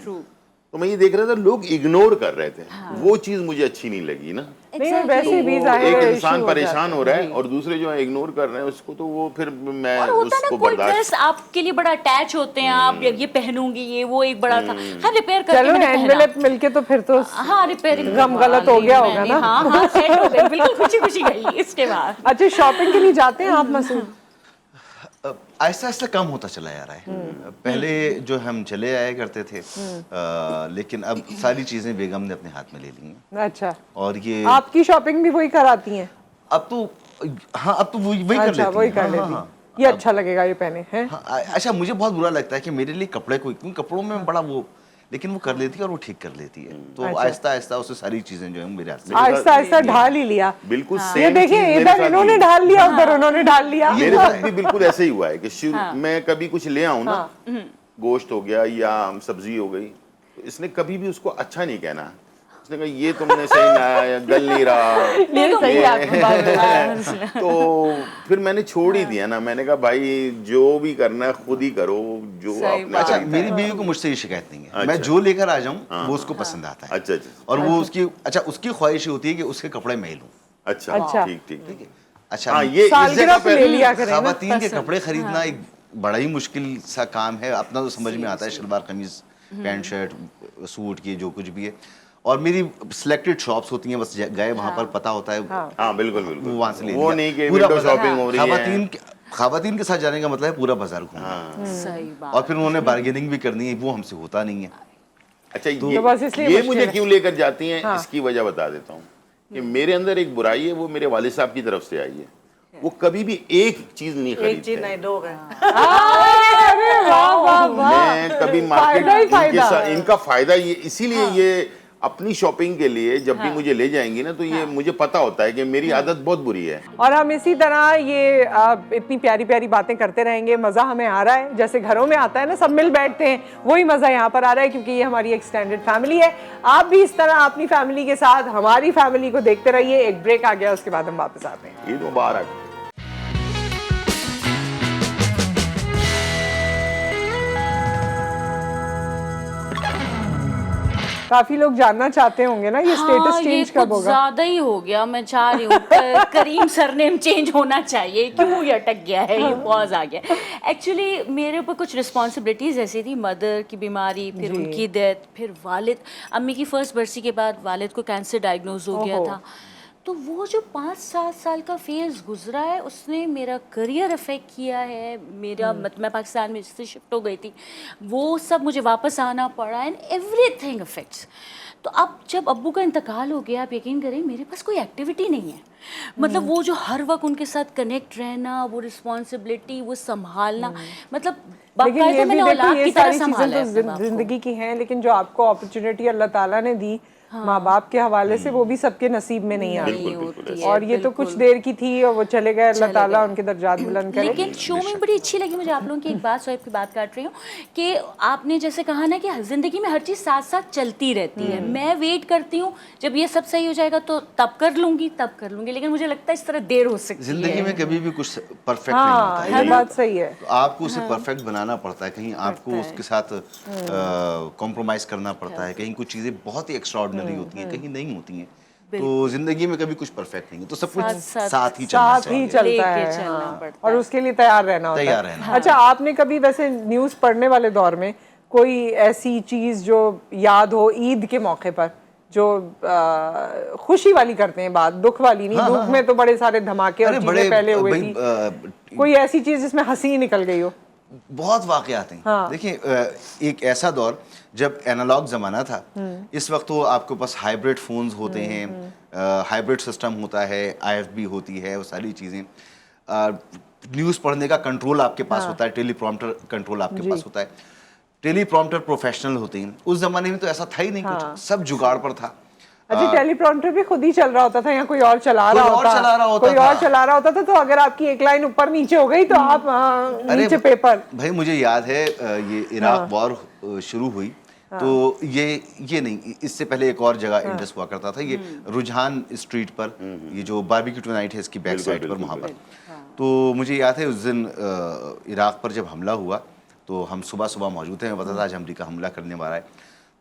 [SPEAKER 5] तो मैं ये देख रहा था लोग इग्नोर कर रहे थे, वो चीज़ मुझे अच्छी नहीं लगी ना।
[SPEAKER 1] नहीं वैसे भी
[SPEAKER 5] वो
[SPEAKER 1] जाहिर
[SPEAKER 5] एक
[SPEAKER 1] है
[SPEAKER 5] इंसान
[SPEAKER 1] issue हो
[SPEAKER 5] परेशान
[SPEAKER 1] जाता
[SPEAKER 5] हो रहा है और दूसरे जो है इग्नोर कर रहे हैं उसको, तो वो फिर मैं
[SPEAKER 3] और होता है ना,
[SPEAKER 5] उसको
[SPEAKER 3] कोई
[SPEAKER 5] बर्दाश्त।
[SPEAKER 3] ड्रेस आपके लिए बड़ा अटैच होते हैं, आप ये पहनूंगी, ये वो एक बड़ा था। हाँ, रिपेयर करके
[SPEAKER 1] चलो
[SPEAKER 3] मैंने पहना।
[SPEAKER 1] एनवेलप मिलके तो फिर तो
[SPEAKER 3] हाँ, रिपेयरिंग
[SPEAKER 1] गम गलत हो गया होगा ना।
[SPEAKER 3] हाँ हाँ, सेट हो गई, बिल्कुल खुशी खुशी गई इसके बाद।
[SPEAKER 1] अच्छा, शॉपिंग के लिए जाते हैं आप मसूद?
[SPEAKER 2] आहिस्ता आहिस्ता कम होता चला जा रहा है। पहले जो हम चले आया करते थे, लेकिन अब सारी चीजें बेगम ने अपने हाथ में ले ली हैं।
[SPEAKER 1] अच्छा,
[SPEAKER 2] और ये
[SPEAKER 1] आपकी शॉपिंग भी वही कराती हैं?
[SPEAKER 2] अब तो हाँ, अब तो वही कर
[SPEAKER 1] अच्छा,
[SPEAKER 2] लेती
[SPEAKER 1] वही
[SPEAKER 2] हैं।
[SPEAKER 1] कर
[SPEAKER 2] हाँ,
[SPEAKER 1] लेती
[SPEAKER 2] हाँ,
[SPEAKER 1] हैं।
[SPEAKER 2] हाँ।
[SPEAKER 1] ये अच्छा लगेगा ये पहने हैं।
[SPEAKER 2] हाँ, अच्छा, मुझे बहुत बुरा लगता है कि मेरे लिए कपड़े कोई, क्योंकि कपड़ों में बड़ा वो, लेकिन वो कर लेती है और वो ठीक कर लेती है। तो
[SPEAKER 1] अच्छा।
[SPEAKER 2] आहिस्ता आहिस्ता उससे सारी चीजें जो है मेरे हाथ से
[SPEAKER 1] आहिस्ता आहिस्ता ढाल ही लिया।
[SPEAKER 5] बिल्कुल
[SPEAKER 1] ये
[SPEAKER 5] सेम
[SPEAKER 1] देखिए,
[SPEAKER 5] चीज़ मेरे
[SPEAKER 1] इधर
[SPEAKER 5] साथ
[SPEAKER 1] इन्होंने
[SPEAKER 5] भी।
[SPEAKER 1] ढाल लिया, उधर उन्होंने ढाल लिया।
[SPEAKER 5] मेरे साथ भी बिल्कुल ऐसे ही हुआ है कि शुरू मैं कभी कुछ ले आऊं ना, गोश्त हो गया या सब्जी हो गई, तो इसने कभी भी उसको अच्छा नहीं कहना। उसने कहा ये तुमने सही ना या गल नहीं रहा।
[SPEAKER 1] ये सही है आपकी बात।
[SPEAKER 5] तो फिर मैंने छोड़ ही दिया ना, मैंने कहा भाई जो भी करना है खुद ही करो, जो
[SPEAKER 3] सही
[SPEAKER 5] आपने
[SPEAKER 2] अच्छा,
[SPEAKER 5] खरीदा
[SPEAKER 2] मेरी
[SPEAKER 5] है।
[SPEAKER 2] बीवी को मुझसे ये शिकायत नहीं है।
[SPEAKER 5] अच्छा।
[SPEAKER 2] मैं जो लेकर आ जाऊं वो उसको पसंद आता है।
[SPEAKER 5] अच्छा अच्छा
[SPEAKER 2] और वो उसकी, अच्छा, उसकी ख्वाहिश होती है कि उसके कपड़े मैं ही लूं।
[SPEAKER 5] अच्छा
[SPEAKER 1] अच्छा।
[SPEAKER 5] ठीक ठीक ठीक है।
[SPEAKER 2] अच्छा,
[SPEAKER 5] हाँ, ये इस
[SPEAKER 1] सालगिरह
[SPEAKER 5] जगह
[SPEAKER 1] पे ले लिया
[SPEAKER 5] पे
[SPEAKER 1] करें ना।
[SPEAKER 2] खवातीन के कपड़े खरीदना एक बड़ा ही मुश्किल सा काम है। अपना तो समझ में आता है, शलवार कमीज, पैंट शर्ट, सूट की जो कुछ भी है। और मेरी सिलेक्टेड शॉप्स होती हैं, बस गए वहाँ पर पता होता है,
[SPEAKER 5] हाँ बिल्कुल बिल्कुल,
[SPEAKER 2] वो वहाँ से ले
[SPEAKER 5] वो
[SPEAKER 2] लिया।
[SPEAKER 5] नहीं कि
[SPEAKER 2] पूरा
[SPEAKER 5] विंडो
[SPEAKER 2] बाजार-
[SPEAKER 5] शॉपिंग हो रही है।
[SPEAKER 2] खवातीन के साथ जाने का मतलब है पूरा बाजार घूमना।
[SPEAKER 3] सही बात।
[SPEAKER 2] और फिर उन्होंने बार्गेनिंग भी करनी है, वो हमसे होता नहीं है।
[SPEAKER 5] अच्छा,
[SPEAKER 1] तो बस इसलिए
[SPEAKER 5] ये
[SPEAKER 1] मुश्किल
[SPEAKER 5] मुझे
[SPEAKER 1] है।
[SPEAKER 5] क्यों लेकर जाती हैं, इसकी वजह बता देता हूँ कि मेरे अंदर एक बुराई है, वो मेरे वालिद साहब की तरफ से आई है। वो कभी भी एक चीज नहीं
[SPEAKER 4] एक चीज
[SPEAKER 5] खरीदते।
[SPEAKER 4] नहीं, दो गए।
[SPEAKER 1] अरे वाह वाह वाह।
[SPEAKER 5] मैं कभी
[SPEAKER 1] फायदा ही
[SPEAKER 5] मार्केट
[SPEAKER 1] फायदा।
[SPEAKER 5] इनका फायदा ये, इसीलिए ये अपनी शॉपिंग के लिए जब भी मुझे ले जाएंगी ना, तो ये मुझे पता होता है कि मेरी आदत बहुत बुरी है।
[SPEAKER 1] और हम इसी तरह ये इतनी प्यारी प्यारी बातें करते रहेंगे। मज़ा हमें आ रहा है, जैसे घरों में आता है ना, सब मिल बैठते हैं, वही मज़ा यहाँ पर आ रहा है, क्योंकि ये हमारी एक्सटेंडेड फैमिली है। आप भी इस तरह अपनी फैमिली के साथ हमारी फैमिली को देखते रहिए। एक ब्रेक आ गया, उसके बाद हम वापस आते हैं।
[SPEAKER 5] ईद मुबारक।
[SPEAKER 1] काफी लोग जानना चाहते होंगे ना ये स्टेटस
[SPEAKER 3] ये
[SPEAKER 1] चेंज
[SPEAKER 3] कुछ
[SPEAKER 1] कब होगा?
[SPEAKER 3] ज्यादा ही हो गया। मैं चाह रही हूँ करीम सरनेम चेंज होना चाहिए। क्यों ये अटक गया है, ये पॉज आ गया। एक्चुअली मेरे ऊपर कुछ रिस्पॉन्सिबिलिटीज ऐसी थी, मदर की बीमारी, फिर उनकी डेथ, फिर वालिद, अम्मी की फर्स्ट बरसी के बाद वालिद को कैंसर डायग्नोज हो गया था। तो वो जो 5-7 साल का फेज गुजरा है, उसने मेरा करियर अफेक्ट किया है। मेरा मैं पाकिस्तान में जिससे शिफ्ट हो गई थी, वो सब मुझे वापस आना पड़ा, एंड एवरीथिंग अफेक्ट्स। तो अब जब अब्बू का इंतकाल हो गया, आप यकीन करें मेरे पास कोई एक्टिविटी नहीं है। मतलब वो जो हर वक्त उनके साथ कनेक्ट रहना, वो रिस्पॉन्सिबिलिटी, वो संभालना, मतलब
[SPEAKER 1] लेकिन ये
[SPEAKER 3] बाकायदा
[SPEAKER 1] भी
[SPEAKER 3] मैंने
[SPEAKER 1] देखो,
[SPEAKER 3] औलाद
[SPEAKER 1] ये
[SPEAKER 3] की तरह
[SPEAKER 1] सारी
[SPEAKER 3] संभाला है
[SPEAKER 1] चीजें
[SPEAKER 3] अपने
[SPEAKER 1] तो
[SPEAKER 3] बाप को।
[SPEAKER 1] जिंदगी की हैं, लेकिन जो आपको अपॉर्चुनिटी अल्लाह ताला ने दी, माँ बाप के हवाले से वो भी सबके नसीब में नहीं आती।
[SPEAKER 3] नहीं होती है,
[SPEAKER 1] और ये तो कुछ देर की थी और वो चले गए, अल्लाह ताला उनके दर्जात बुलंद करे।
[SPEAKER 3] लेकिन शो में बड़ी अच्छी लगी मुझे आप लोगों की एक बात, सोएब की बात काट रही हूँ, कि आपने जैसे कहा ना कि जिंदगी में हर चीज़ साथ साथ चलती रहती है। मैं वेट करती हूँ जब ये सब सही हो जाएगा तो तब कर लूँगी, लेकिन मुझे लगता है इस तरह देर हो सकती है।
[SPEAKER 2] जिंदगी में कभी भी कुछ परफेक्ट नहीं होता
[SPEAKER 1] हाँ,
[SPEAKER 2] है।
[SPEAKER 1] ये बात सही है।
[SPEAKER 2] तो आपको उसे परफेक्ट बनाना पड़ता है, कहीं आपको उसके साथ कॉम्प्रोमाइज करना पड़ता है, कहीं कुछ चीज़ें बहुत ही एक्स्ट्राऑर्डिनरी होती हैं, कहीं नहीं होती हैं। तो जिंदगी में कभी कुछ परफेक्ट नहीं है, तो सब कुछ साथ ही चलना
[SPEAKER 1] साथ ही चलता
[SPEAKER 3] लेके
[SPEAKER 1] है,
[SPEAKER 3] चलना
[SPEAKER 1] हाँ।
[SPEAKER 3] पड़ता
[SPEAKER 1] और उसके लिए तैयार रहना होता है।
[SPEAKER 2] तैयार रहना।
[SPEAKER 1] अच्छा, आपने कभी वैसे न्यूज़ पढ़ने वाले दौर में कोई ऐसी चीज़ जो याद हो ईद के मौके पर, जो खुशी वाली करते हैं बात, दुख वाली नहीं? दुख में तो बड़े सारे धमाके और चीजें पहले हुए थी। कोई ऐसी चीज जिसमें हंसी निकल गई हो?
[SPEAKER 2] बहुत वाकयात हैं।
[SPEAKER 1] हाँ।
[SPEAKER 2] देखिए, एक ऐसा दौर जब एनालॉग ज़माना था, इस वक्त तो आपके पास हाइब्रिड फ़ोन्स होते हैं, हाइब्रिड सिस्टम होता है, IFB होती है, वो सारी चीज़ें। न्यूज़ पढ़ने का कंट्रोल आपके पास होता है, टेलीप्रॉम्प्टर कंट्रोल आपके पास होता है, टेलीप्रॉम्प्टर प्रोफेशनल होते हैं। उस ज़माने में तो ऐसा था ही नहीं, कुछ सब जुगाड़ पर था।
[SPEAKER 1] अच्छा, टेलीप्रॉम्प्टर भी खुद ही चल रहा होता था या कोई और चला रहा होता? कोई और चला रहा होता था। तो अगर आपकी एक लाइन ऊपर नीचे हो गई तो आप नीचे पेपर।
[SPEAKER 2] भाई मुझे याद है, ये इराक वॉर शुरू हुई तो ये नहीं, इससे पहले एक और जगह इंडस हुआ करता था, ये रुझान स्ट्रीट पर, ये जो बारबेक्यू टू नाइट है इसकी बैक साइड पर, वहाँ पर। तो मुझे याद है उस दिन इराक पर जब हमला हुआ तो हम सुबह सुबह मौजूद थे, हमें पता था आज अमेरिका हमला करने वाला है,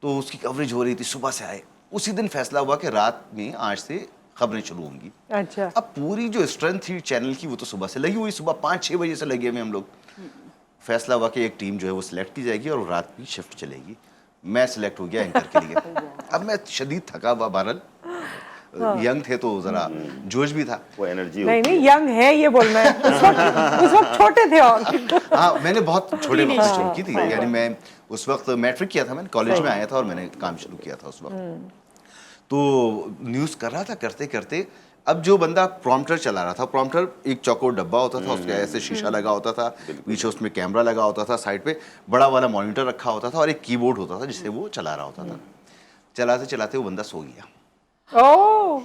[SPEAKER 2] तो उसकी कवरेज हो रही थी, सुबह से आए। उसी दिन फैसला हुआ कि रात में आज से खबरें शुरू होंगी।
[SPEAKER 1] अच्छा।
[SPEAKER 2] अब पूरी जो स्ट्रेंथ थी चैनल की वो तो सुबह से लगी हुई, सुबह 5-6 बजे से लगे हुए हम लोग। फैसला हुआ कि एक टीम जो है वो सिलेक्ट की जाएगी और रात की शिफ्ट चलेगी। मैं सिलेक्ट हो गया एंकर के लिए। अब मैं शदीद थका हुआ, बहरहाल यंग थे तो जरा जोश भी था,
[SPEAKER 5] वो एनर्जी
[SPEAKER 1] नहीं यंग है ये बोलना है। उस वक्त छोटे थे। और
[SPEAKER 2] हाँ, मैंने बहुत छोटे वक्त से शुरू की थी, यानी मैं उस वक्त मैट्रिक किया था, मैंने कॉलेज में आया था और मैंने काम शुरू किया था उस वक्त। तो न्यूज़ कर रहा था, करते करते अब जो बंदा प्रॉम्प्टर चला रहा था, प्रॉम्प्टर एक चौकोर डब्बा होता था, उसका ऐसे शीशा लगा होता था, पीछे उसमें कैमरा लगा होता था, साइड पे बड़ा वाला मॉनिटर रखा होता था और एक कीबोर्ड होता था जिससे वो चला रहा होता था। चलाते चलाते वो बंदा सो गया।
[SPEAKER 1] ओह,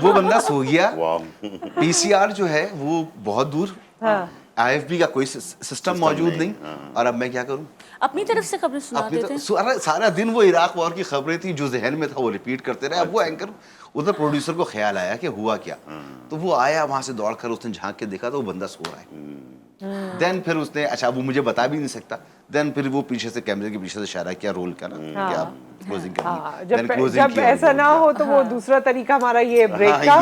[SPEAKER 2] वो बंदा सो गया।
[SPEAKER 5] वाह।
[SPEAKER 2] PCR जो है वो बहुत दूर, IFB का कोई सिस्टम मौजूद नहीं। और अब मैं क्या करूं?
[SPEAKER 3] अपनी तरफ से खबरें सुनाते थे।
[SPEAKER 2] सारा दिन वो इराक वॉर की खबरें थी, जो जहन में था वो रिपीट करते रहे। अब वो एंकर, उधर प्रोड्यूसर को ख्याल आया कि हुआ क्या, तो वो आया वहां से दौड़ कर, उसने झांक के देखा तो वो बंदा सो रहा है। देन फिर उसने, अच्छा वो मुझे बता भी नहीं सकता, देन फिर वो पीछे से कैमरे के पीछे से इशारा किया रोल का ना, क्या क्लोजिंग करनी।
[SPEAKER 1] जब ऐसा ना हो तो वो दूसरा तरीका हमारा ये ब्रेक का,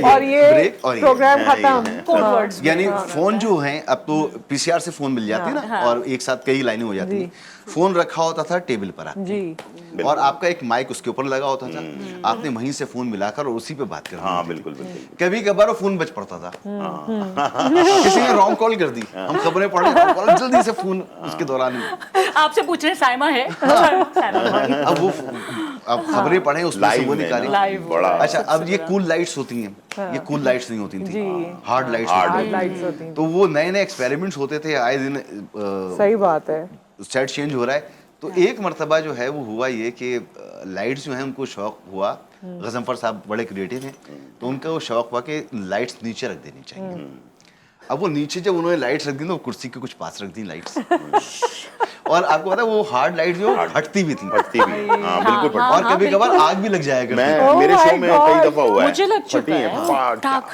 [SPEAKER 1] और ये
[SPEAKER 2] ब्रेक और
[SPEAKER 1] प्रोग्राम खत्म।
[SPEAKER 3] कोड वर्ड्स
[SPEAKER 2] यानी फोन जो है, अब तो PCR से फोन मिल जाती है ना, और एक साथ कई लाइनें हो जाती हैं। फोन रखा होता था टेबल पर आपके, और आपका एक माइक उसके ऊपर लगा होता था, आपने वहीं से फोन मिलाकर और उसी पे बात करनी।
[SPEAKER 5] हाँ बिल्कुल बिल्कुल।
[SPEAKER 2] कभी कभार वो फोन बज पड़ता था, किसी ने रॉन्ग कॉल कर दी, हम खबरें पढ़ रहे थे, जल्दी से फोन उसके दौरान
[SPEAKER 3] आपसे पूछ रहे साइमा है।
[SPEAKER 2] अब खबरें पढ़े उसमें से वो निकालें।
[SPEAKER 5] बड़ा।
[SPEAKER 2] अच्छा, अब ये कूल लाइट्स होती हैं, ये कूल लाइट्स नहीं होती थी, हार्ड लाइट्स होती थी। तो वो नए नए एक्सपेरिमेंट्स होते थे, आए दिन
[SPEAKER 1] सही बात है,
[SPEAKER 2] सेट चेंज हो रहा है। तो एक मर्तबा जो है वो हुआ ये कि लाइट्स जो है उनको शौक हुआ, गजनफर साहब बड़े क्रिएटिव हैं, तो उनका वो शौक हुआ कि लाइट्स नीचे रख देनी चाहिए। अब वो नीचे जब उन्होंने लाइट्स रख दी तो कुर्सी के कुछ पास रख दी लाइट्स। और आपको पता है वो हार्ड लाइट जो हटती भी थी,
[SPEAKER 5] बिल्कुल।
[SPEAKER 2] और कभी कभार आग भी लग जाया करती।
[SPEAKER 5] मेरे शो में कई दफा हुआ है,
[SPEAKER 3] मुझे लग चुका है।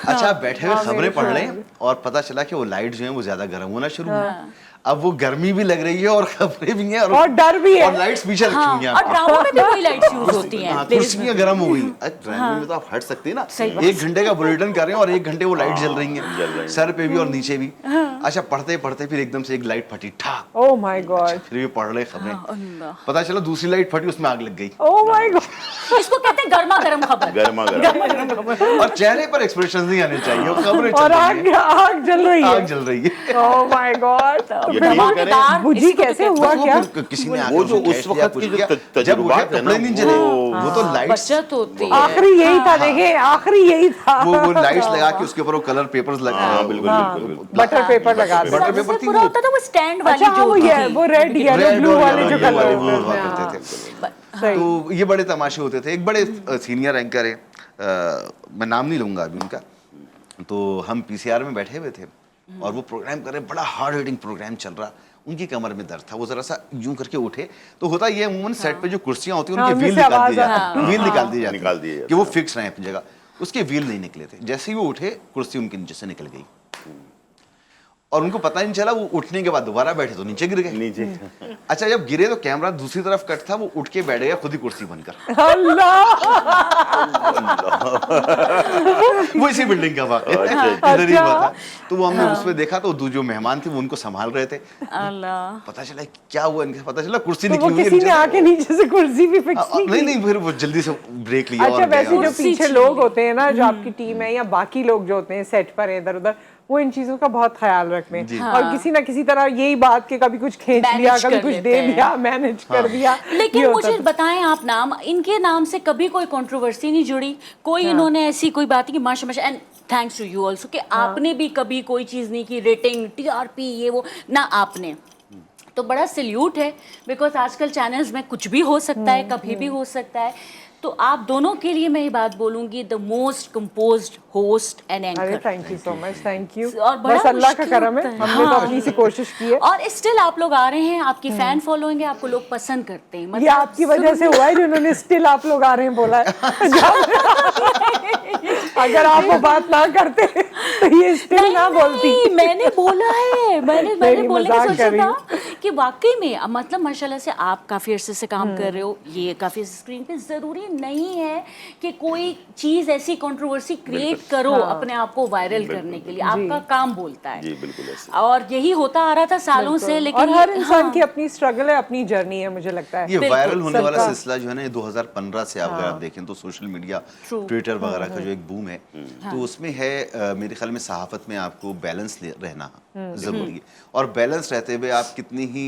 [SPEAKER 2] अच्छा, बैठे हुए खबरें पढ़ रहे हैं और पता चला कि वो लाइट जो है वो ज्यादा गर्म होना शुरू हुई। अब वो गर्मी भी लग रही है और खबरें भी हैं
[SPEAKER 1] और डर भी है,
[SPEAKER 2] और लाइट्स पीछे रखी हुई हैं।
[SPEAKER 3] और ड्रामों में भी वही लाइट्स यूज होती हैं।
[SPEAKER 2] कुर्सियां गर्म हो गई। ड्रामे में तो आप हट सकते हैं ना, 1 घंटे का बुलेटिन कर रहे हैं और 1 घंटे वो लाइट जल रही है, सर पे भी और नीचे भी। अच्छा, पढ़ते पढ़ते फिर एकदम से एक लाइट फटी, ठाक।
[SPEAKER 1] Oh my God.
[SPEAKER 2] फिर भी पढ़ रहे खबरें, पता चला दूसरी लाइट फटी, उसमें आग लग गई।
[SPEAKER 1] Oh my God.
[SPEAKER 3] इसको कहते हैं गर्मा गर्म खबर।
[SPEAKER 5] गर्मा गर्म।
[SPEAKER 2] और चेहरे पर एक्सप्रेशन नहीं आने चाहिए, वो खबरें
[SPEAKER 1] और आग जल रही है,
[SPEAKER 2] आग जल रही है।
[SPEAKER 1] Oh my God. बुझी कैसे हुआ क्या?
[SPEAKER 2] किसी ने
[SPEAKER 5] वो जो उस वक्त की जो तजुर्बात है ना,
[SPEAKER 2] नहीं जले, वो तो लाइट्स,
[SPEAKER 3] बचत होती है।
[SPEAKER 1] आखिरी यही था, देखिए आखिरी यही था।
[SPEAKER 2] वो लाइट्स लगा के उसके ऊपर वो कलर पेपर्स लगा,
[SPEAKER 5] बिल्कुल।
[SPEAKER 1] बटर पेपर लगा दे।
[SPEAKER 2] बटर पेपर थी
[SPEAKER 3] पूरा होता था वो स्टैंड वाली
[SPEAKER 1] अच्छा,
[SPEAKER 3] जो
[SPEAKER 1] वो
[SPEAKER 3] होती थी।
[SPEAKER 1] वो रेड येलो ब्लू वाले जो कलर
[SPEAKER 2] करते थे। तो ये बड़े तमाशे होते थे। एक बड़े सीनियर एंकर है, मैं नाम नहीं लूंगा अभी उनका, तो हम पीसीआर में बैठे हुए थे और वो प्रोग्राम कर रहे, बड़ा हार्ड हिटिंग प्रोग्राम चल रहा, उनकी कमर में दर्द था, वो जरा सा यूं करके उठे, तो होता ये अमूमन सेट पे जो कुर्सियां होती हैं उनके व्हील निकाल दिए जाते, व्हील निकाल दिए कि वो फिक्स रहे अपनी जगह, उसके व्हील नहीं निकले थे। जैसे ही वो उठे कुर्सी उनके नीचे से निकल गई और उनको पता नहीं चला, वो उठने के बाद दोबारा बैठे तो नीचे गिर गए।
[SPEAKER 5] नीचे
[SPEAKER 2] अच्छा, जब गिरे तो कैमरा दूसरी तरफ कट था, वो उठ के बैठ गया खुद ही कुर्सी बनकर। वो इसी बिल्डिंग का वाक़या है, इधर ही हुआ था। तो वो हमने उसमें देखा, तो जो मेहमान थे वो उनको संभाल रहे थे।
[SPEAKER 3] अल्लाह,
[SPEAKER 2] पता चला क्या हुआ इनके, पता चला कुर्सी
[SPEAKER 1] तो
[SPEAKER 2] निकली
[SPEAKER 1] वो
[SPEAKER 2] हुई है
[SPEAKER 1] किसी ने
[SPEAKER 2] नीचे से।
[SPEAKER 1] आके नीचे से कुर्सी भी फिक्स
[SPEAKER 2] नहीं, फिर वो जल्दी से ब्रेक लिया।
[SPEAKER 1] अच्छा,
[SPEAKER 2] और
[SPEAKER 1] वैसे
[SPEAKER 2] गया।
[SPEAKER 1] जो पीछे लोग होते हैं ना, जो आपकी टीम है या बाकी लोग जो होते हैं सेट पर इधर उधर, वो इन चीजों का बहुत ख्याल रखते हैं और किसी ना किसी तरह यही बात के कभी कुछ खींच लिया,
[SPEAKER 3] Manage
[SPEAKER 1] कभी
[SPEAKER 3] कर
[SPEAKER 1] कुछ
[SPEAKER 3] लेते
[SPEAKER 1] दे
[SPEAKER 3] हैं।
[SPEAKER 1] दिया, मैनेज कर दिया।
[SPEAKER 3] लेकिन
[SPEAKER 1] ये होता
[SPEAKER 3] मुझे
[SPEAKER 1] था।
[SPEAKER 3] बताएं आप, नाम इनके नाम से कभी कोई कंट्रोवर्सी नहीं जुड़ी, कोई इन्होंने ऐसी कोई बात की माशा and thanks to you also कि आपने भी कभी कोई चीज़ नहीं की, रेटिंग टीआरपी ये वो ना आपने, तो बड़ा सल्यूट है, बिकॉज आजकल चैनल्स में कुछ भी हो सकता है, कभी भी हो सकता है। तो आप दोनों के लिए मैं ये बात बोलूंगी, the most composed host and
[SPEAKER 1] अरे
[SPEAKER 3] anchor.
[SPEAKER 1] Thank you so much, thank you.
[SPEAKER 3] और बड़ा
[SPEAKER 1] बस अल्लाह का
[SPEAKER 3] मुश्किल
[SPEAKER 1] करम है,
[SPEAKER 3] होता है।
[SPEAKER 1] हमने तो अपनी सी कोशिश की है।
[SPEAKER 3] और स्टिल आप लोग आ रहे हैं, आपकी फैन फॉलोइंग है, आपको लोग पसंद करते हैं,
[SPEAKER 1] ये आपकी वजह से हुआ है जिन्होंने स्टिल आप लोग आ रहे हैं बोला है। अगर आप वो बात ना करते तो ये स्टिल ना बोलती।
[SPEAKER 3] नहीं, मैंने बोला है, मैंने
[SPEAKER 1] नहीं,
[SPEAKER 3] बोलने का
[SPEAKER 1] मजाक
[SPEAKER 3] सोचा
[SPEAKER 1] कर रही
[SPEAKER 3] था कि वाकई में मतलब माशाल्लाह से आप काफ़ी अरसे से काम कर रहे हो, ये काफ़ी स्क्रीन पे ज़रूरी नहीं है कि कोई चीज़ ऐसी कंट्रोवर्सी क्रिएट करो अपने आप को वायरल करने के लिए, आपका काम बोलता है।
[SPEAKER 5] जी बिल्कुल ऐसे।
[SPEAKER 3] और यही होता आ रहा था सालों से, लेकिन
[SPEAKER 1] और हर
[SPEAKER 3] ये-
[SPEAKER 1] इंसान
[SPEAKER 3] हाँ।
[SPEAKER 1] की अपनी स्ट्रगल है, अपनी जर्नी है, मुझे लगता है।
[SPEAKER 2] ये
[SPEAKER 3] बिल्कुल,
[SPEAKER 2] वायरल होने वाला
[SPEAKER 1] सबका।
[SPEAKER 2] सिलसिला जो है ना, ये 2015 से अगर आप देखें तो सोशल मीडिया, ट्विटर वगैरह का जो एक बूम है, तो उसमें है मेरे ख्याल में सहाफत में आपको बैलेंस रहना ज़रूरी है, और बैलेंस रहते हुए आप कितनी ही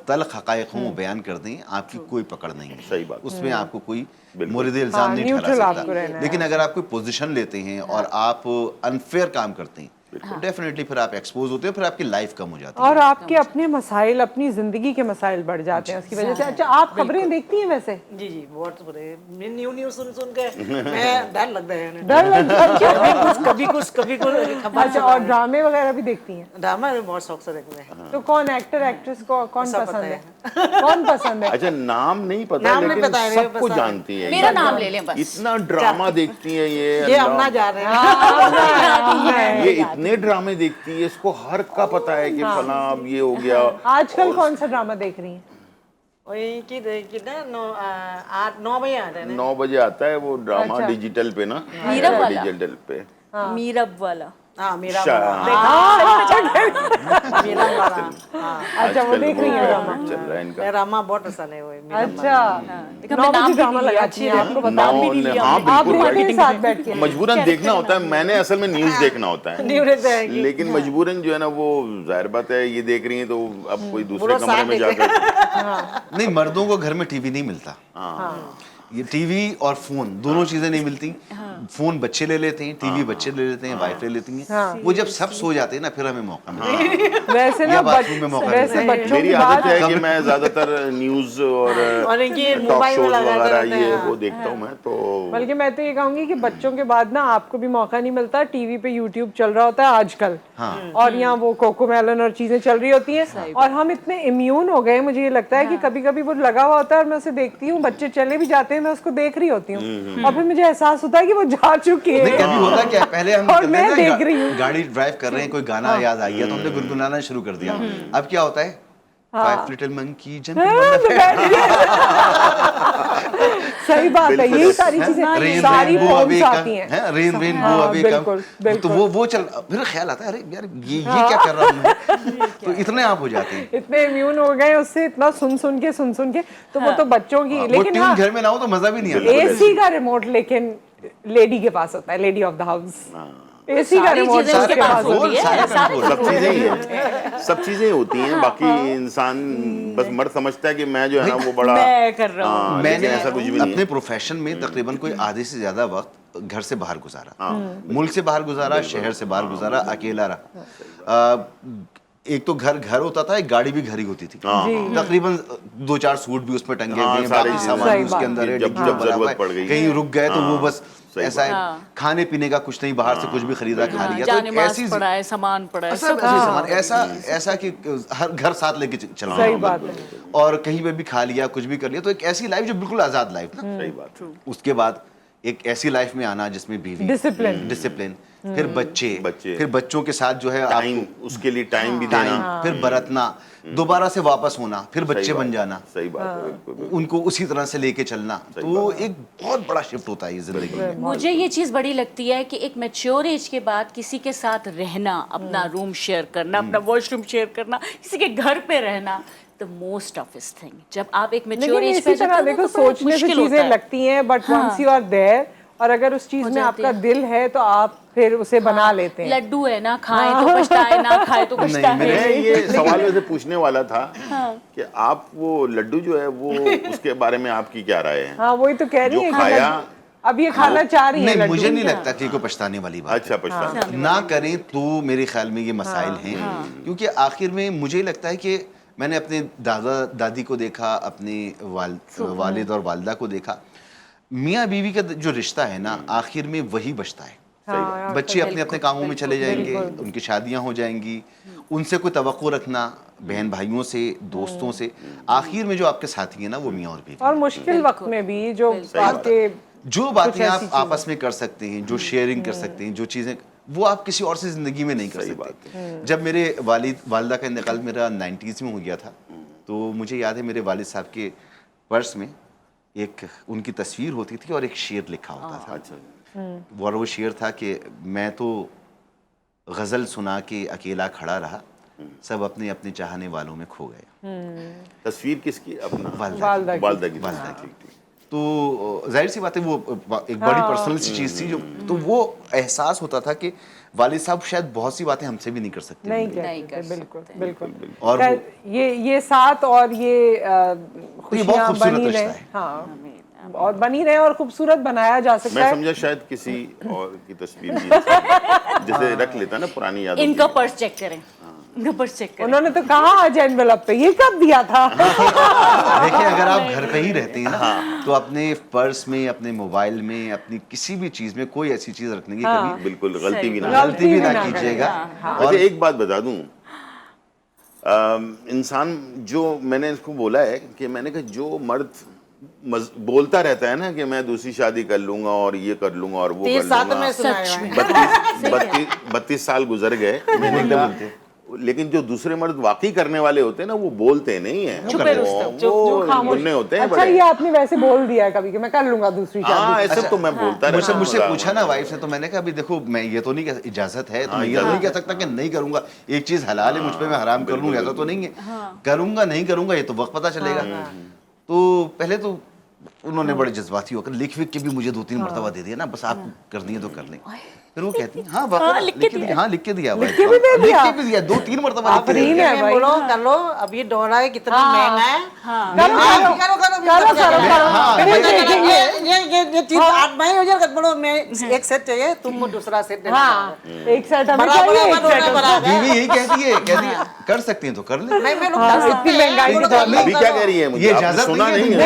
[SPEAKER 2] तल्ख हक़ाइक़ हों बयान कर दें, आपकी कोई पकड़ नहीं है।
[SPEAKER 5] सही बात।
[SPEAKER 2] उसमें आपको कोई
[SPEAKER 5] बिल्कुल।
[SPEAKER 2] मोरिद इल्ज़ाम
[SPEAKER 1] हाँ,
[SPEAKER 2] नहीं
[SPEAKER 1] न्यूट्रल
[SPEAKER 2] ठहरा
[SPEAKER 1] आपको रहना
[SPEAKER 2] सकता।
[SPEAKER 1] है।
[SPEAKER 2] लेकिन अगर आप कोई पोजीशन लेते हैं और आप अनफेयर काम करते हैं, तो डेफिनेटली फिर आप एक्सपोज होते हैं, फिर आपकी लाइफ कम हो जाती है।
[SPEAKER 1] और आपके अपने मसाइल, अपनी जिंदगी के मसाइल बढ़ जाते हैं उसकी वजह से। अच्छा, आप खबरें देखती हैं वैसे?
[SPEAKER 4] जी जी, बहुत बुरे। न्यू सुन के मैं डर लगता है।
[SPEAKER 1] डर लगता है?
[SPEAKER 4] कभी कुछ खबर।
[SPEAKER 1] अच्छा, और ड्रामे वगैरह भी देखती हैं?
[SPEAKER 4] ड्रामा में बहुत शौक से देखते हैं।
[SPEAKER 1] तो कौन एक्टर एक्ट्रेस को कौन
[SPEAKER 4] सब
[SPEAKER 1] पसंद
[SPEAKER 4] पता
[SPEAKER 1] है? कौन पसंद है?
[SPEAKER 5] अच्छा, नाम नहीं पता
[SPEAKER 4] नाम नहीं
[SPEAKER 5] लेकिन
[SPEAKER 4] पता है,
[SPEAKER 5] सबको
[SPEAKER 4] पता है।
[SPEAKER 5] जानती है।
[SPEAKER 3] मेरा नाम ले लें बस।
[SPEAKER 5] इतना ड्रामा देखती है ये
[SPEAKER 4] ये
[SPEAKER 5] अल्लाह।
[SPEAKER 4] हम ना जा रहे हैं।
[SPEAKER 5] ये इतने ड्रामे देखती है, इसको हर का पता है कि फला अब ये हो गया।
[SPEAKER 1] आजकल कौन सा ड्रामा देख रही हैं?
[SPEAKER 4] वही कितना 9 बजे आता है ना।
[SPEAKER 5] 9 बजे आता है वो ड्रामा
[SPEAKER 1] अच्छा।
[SPEAKER 5] डिजिटल पे ना,
[SPEAKER 3] मीरब वाला।
[SPEAKER 5] डिजिटल पे।
[SPEAKER 3] मीरब वाला।
[SPEAKER 4] हाँ, मेरा
[SPEAKER 5] हाँ,
[SPEAKER 4] मेरा वाला। हाँ,
[SPEAKER 1] अच्छा, वो
[SPEAKER 5] आजकल
[SPEAKER 1] देख रही
[SPEAKER 5] वो
[SPEAKER 1] हैं ड्रामा?
[SPEAKER 5] चल रहा है इनका।
[SPEAKER 4] ड्रामा बहुत पसंद है वो।
[SPEAKER 1] अच्छा,
[SPEAKER 3] देखा,
[SPEAKER 1] 9
[SPEAKER 3] मैं नाम
[SPEAKER 1] बजे
[SPEAKER 3] भी
[SPEAKER 1] ड्रामा
[SPEAKER 3] नहीं लिया,
[SPEAKER 1] लगाती हैं, आपको बता।
[SPEAKER 5] हाँ
[SPEAKER 1] आप
[SPEAKER 5] बिल्कुल
[SPEAKER 1] देखते हैं
[SPEAKER 5] right।
[SPEAKER 1] साथ बैठ के?
[SPEAKER 5] मजबूरन देखना होता है, मैंने असल में न्यूज़ देखना होता है,
[SPEAKER 4] न्यूज़ देखते
[SPEAKER 5] लेकिन मजबूरन जो है ना, वो जाहिर बात है ये देख रही है तो अब कोई दूसरे
[SPEAKER 4] पूरा
[SPEAKER 5] कमरे
[SPEAKER 4] साथ
[SPEAKER 5] में
[SPEAKER 4] देख
[SPEAKER 5] जाकर।
[SPEAKER 2] नहीं, मर्दों को घर में टीवी नहीं मिलता। ये टीवी और फोन दोनों चीजें नहीं मिलती। फोन बच्चे ले लेते हैं, टीवी बच्चे ले लेते हैं, वाइफ ले लेती हैं। वो जब सब सो जाते हैं ना, फिर हमें मौका मिलता है।
[SPEAKER 1] वैसे ना
[SPEAKER 2] या बाथरूम में मौका
[SPEAKER 1] वैसे
[SPEAKER 2] मिलता है।
[SPEAKER 1] बच्चों
[SPEAKER 5] मेरी
[SPEAKER 1] की
[SPEAKER 5] आदत
[SPEAKER 1] बात
[SPEAKER 5] है कि मैं ज्यादातर न्यूज़ और
[SPEAKER 4] इनकी
[SPEAKER 5] टॉक
[SPEAKER 4] मोबाइल में
[SPEAKER 5] शोज
[SPEAKER 4] लगाते
[SPEAKER 5] वगैरह
[SPEAKER 4] रहते
[SPEAKER 5] ये
[SPEAKER 4] हैं।
[SPEAKER 5] वो देखता हूँ मैं तो।
[SPEAKER 1] बल्कि मैं तो ये कहूंगी कि बच्चों के बाद ना आपको भी मौका नहीं मिलता। टीवी पे यूट्यूब चल रहा होता है आजकल, और यहाँ वो कोकोमेलन और चीजें चल रही होती हैं, और हम इतने इम्यून हो गए, मुझे ये लगता है कि कभी कभी वो लगा हुआ होता है और मैं उसे देखती हूँ, बच्चे चले भी जाते हैं, मैं उसको देख रही होती हूँ, और फिर मुझे एहसास होता है कि वो जा चुके
[SPEAKER 2] नहीं,
[SPEAKER 1] हैं।
[SPEAKER 2] कभी होता क्या, पहले हम
[SPEAKER 1] और
[SPEAKER 2] निकलते
[SPEAKER 1] मैं
[SPEAKER 2] हैं ना,
[SPEAKER 1] देख रही हूँ।
[SPEAKER 2] गाड़ी ड्राइव कर रहे हैं, कोई गाना याद आ गया तो हमने गुनगुनाना शुरू कर दिया। अब क्या होता है, 5 लिटिल मंकी
[SPEAKER 1] सही बात है,
[SPEAKER 5] बिल्कुल
[SPEAKER 1] यही
[SPEAKER 5] ऐसे।
[SPEAKER 1] सारी चीजें
[SPEAKER 2] रेन
[SPEAKER 1] सारी
[SPEAKER 2] रेन गो अवे
[SPEAKER 1] फॉर्म्स आती हैं।
[SPEAKER 2] रेन रेन गो
[SPEAKER 1] हाँ,
[SPEAKER 2] अवे
[SPEAKER 1] बिल्कुल,
[SPEAKER 2] तो
[SPEAKER 1] बिल्कुल।
[SPEAKER 2] वो चल, फिर ख्याल आता है अरे यार ये क्या कर रहा हूँ मैं? तो इतने आप हो जाते हैं।
[SPEAKER 1] इतने इम्यून हो गए उससे, इतना सुन सुन के, तो वो तो बच्चों की।
[SPEAKER 2] वो
[SPEAKER 1] लेकिन
[SPEAKER 2] ट्यून
[SPEAKER 1] हाँ,
[SPEAKER 2] घर में ना हो तो मजा भी नहीं आता।
[SPEAKER 1] एसी का रिमोट लेकिन लेडी के पास होता है, lady of the house. AC का
[SPEAKER 3] सारी
[SPEAKER 1] रिमोट
[SPEAKER 3] चीजें उसके
[SPEAKER 1] उसके
[SPEAKER 3] पास
[SPEAKER 1] पास
[SPEAKER 3] होती
[SPEAKER 1] होती
[SPEAKER 3] है,
[SPEAKER 2] सारे
[SPEAKER 3] सारे
[SPEAKER 2] कंट्रोल,
[SPEAKER 5] सब चीजें ही हैं, सब चीजें होती हैं। बाकी इंसान बस मर्द समझता है कि मैं जो है ना वो बड़ा
[SPEAKER 3] मैं कर रहा हूँ।
[SPEAKER 5] हाँ,
[SPEAKER 2] मैंने
[SPEAKER 5] लेकिन ऐसा कुछ भी नहीं
[SPEAKER 2] अपने
[SPEAKER 5] है।
[SPEAKER 2] प्रोफेशन में तकरीबन कोई आधे से ज्यादा वक्त घर से बाहर गुजारा, मुल्क से बाहर गुजारा, शहर से बाहर गुजारा, अकेला रहा। एक तो घर होता था, एक गाड़ी भी घर ही होती थी। तकरीबन 2-4 सूट भी उसमें टंगे हुए हैं, बाकी सामान भी उसके अंदर है,
[SPEAKER 5] जब जरूरत पड़ गई,
[SPEAKER 2] कहीं रुक गए तो वो बस ऐसा है। खाने पीने का कुछ नहीं, बाहर से कुछ भी खरीदा खा लिया, तो ऐसी
[SPEAKER 3] पड़ा है, सामान पड़ा है,
[SPEAKER 2] सब ऐसे सामान, ऐसा कि हर घर साथ लेके चलना।
[SPEAKER 1] सही बात है।
[SPEAKER 2] और कहीं पे भी खा लिया, कुछ भी कर लिया, तो एक ऐसी लाइफ जो बिल्कुल आजाद लाइफ ना।
[SPEAKER 5] सही बात।
[SPEAKER 2] उसके बाद एक ऐसी लाइफ में आना जिसमें बीवी, डिसिप्लिन, फिर बच्चे, फिर बच्चों के साथ जो है
[SPEAKER 5] टाइम, उसके लिए टाइम भी देना,
[SPEAKER 2] फिर बरतना, दोबारा से वापस होना, फिर बच्चे बन जाना,
[SPEAKER 5] सही बात है,
[SPEAKER 2] उनको उसी तरह से लेके चलना, तो एक बहुत बड़ा शिफ्ट होता है ये जिंदगी में।
[SPEAKER 3] मुझे ये चीज़ बड़ी लगती है कि एक मैच्योर एज के बाद किसी के साथ रहना, अपना रूम शेयर करना, अपना वॉशरूम शेयर करना, किसी के घर पे रहना, द मोस्ट ऑफिस थिंग। जब आप एक मैच्योर एज पे जाते हो
[SPEAKER 1] देखो,
[SPEAKER 3] तो बड़ा
[SPEAKER 1] सोचने से
[SPEAKER 3] मुश्किल होता
[SPEAKER 1] चीजें
[SPEAKER 3] है।
[SPEAKER 1] लगती हैं, but once you are there, और अगर उस चीज में आपका दिल है तो आप फिर उसे बना लेते हैं।
[SPEAKER 3] लड्डू है ना, खाएं तो पछताए, ना खाए तो पछताए।
[SPEAKER 5] मैं ये सवाल वैसे पूछने वाला था कि आप वो लड्डू जो है वो उसके बारे में आपकी क्या राय है?
[SPEAKER 1] हाँ, वही तो कह रही
[SPEAKER 5] जो
[SPEAKER 1] है कि
[SPEAKER 5] खाया,
[SPEAKER 1] अब ये खाना चाह रही है
[SPEAKER 2] नहीं,
[SPEAKER 1] लड्डू।
[SPEAKER 2] मुझे नहीं लगता कि कोई पछताने वाली बात
[SPEAKER 5] अच्छा पछताना
[SPEAKER 2] ना करें तो मेरे ख्याल में ये मसाइल हैं, क्योंकि आखिर में मुझे लगता है कि मैंने अपने दादा दादी को देखा, अपने वालिद और वालिदा को देखा, मियाँ बीवी का जो रिश्ता है ना, आखिर में वही बचता है। बच्चे अपने अपने कामों में चले जाएंगे, उनकी शादियां हो जाएंगी, उनसे कोई तवक्को रखना बहन भाइयों से, दोस्तों से, आखिर में जो आपके साथी है ना वो मियाँ और बीवी।
[SPEAKER 1] और मुश्किल वक्त में भी जो
[SPEAKER 2] बातें आप आपस में कर सकते हैं, जो शेयरिंग कर सकते हैं, जो चीज़ें वो आप किसी और से जिंदगी में नहीं कर सकते। जब मेरे वालिदा का इंतकाल मेरा 90s में हो गया था, तो मुझे याद है मेरे वालिद साहब के पर्स में एक उनकी तस्वीर होती थी और एक शेर लिखा होता था। अच्छा। और वो शेर था कि मैं तो गज़ल सुना के अकेला खड़ा रहा, सब अपने अपने चाहने वालों में खो गए।
[SPEAKER 5] तस्वीर किसकी? अपना
[SPEAKER 1] वालिदा
[SPEAKER 5] की।
[SPEAKER 2] तो जाहिर सी बात है वो एक बड़ी पर्सनल सी चीज़ थी, जो तो वो एहसास होता था कि वालिद साहब शायद बहुत सी बातें हमसे भी नहीं कर सकते।
[SPEAKER 3] नहीं
[SPEAKER 1] कर सकते, बिल्कुल।
[SPEAKER 2] और
[SPEAKER 1] ये साथ और ये खुशियां बनी रहे,
[SPEAKER 2] हाँ,
[SPEAKER 1] और बनी रहे और खूबसूरत बनाया जा सकता है।
[SPEAKER 5] मैं समझा शायद किसी और की तस्वीर जैसे रख लेता ना पुरानी यादों।
[SPEAKER 3] इनका पर्स चेक करें, इनका पर्स चेक करें।
[SPEAKER 1] उन्होंने तो कहा आज एनवेलप पे, ये कब दिया था?
[SPEAKER 2] देखिए, अगर आप घर पे ही रहते हैं ना, तो अपने पर्स में, अपने मोबाइल में, अपनी किसी भी चीज में कोई ऐसी चीज रखने की कभी
[SPEAKER 5] बिल्कुल गलती भी ना
[SPEAKER 2] कीजिएगा।
[SPEAKER 5] और एक बात बता दूं, इंसान जो मैंने इसको बोला है कि मैंने कहा जो मर्द बोलता रहता है ना कि मैं दूसरी शादी कर लूंगा और ये कर लूंगा और वो कर लूंगा, 32 साल गुजर गए, मैंने कहा, लेकिन जो दूसरे मर्द वाकई करने वाले होते हैं ना वो बोलते नहीं है, वो बोलने होते हैं।
[SPEAKER 1] अच्छा, ये आपने वैसे बोल दिया है कभी कि मैं कर लूंगा दूसरी शादी?
[SPEAKER 5] हाँ, ऐसे तो मैं बोलता रहता हूं।
[SPEAKER 2] मुझसे पूछा ना वाइफ ने, तो मैंने कहा अभी देखो, मैं ये तो नहीं कह, इजाजत है तो मैं ये तो नहीं कह सकता कि नहीं करूंगा। एक चीज हलाल है, मुझ पे मैं हराम कर लूंगा, ऐसा तो नहीं है। करूंगा नहीं करूंगा ये तो वक्त पता चलेगा। तो पहले तो उन्होंने बड़े जज्बाती होकर लिख के भी मुझे 2-3 मरतबा दे दिया ना, बस आप करनी है तो कर लें। फिर वो कहती है हाँ लिख के दिया, हाँ लिख के दिया, 2-3 मरतबा
[SPEAKER 4] बोलो कर लो। अब ये डोरा है कितना महंगा है, ये चीज 8-9 हजार बोलो, मैं एक सेट चाहिए, तुमको दूसरा सेट देना।
[SPEAKER 1] एक सेट हमें चाहिए, एक सेट
[SPEAKER 2] बीवी यही कहती है कर सकते हैं तो कर ले।
[SPEAKER 1] इतनी महंगाई के दौर में
[SPEAKER 5] अभी क्या कह रही है मुझे?
[SPEAKER 2] ये इजाजत
[SPEAKER 5] सुना
[SPEAKER 2] नहीं
[SPEAKER 5] नहीं
[SPEAKER 2] है।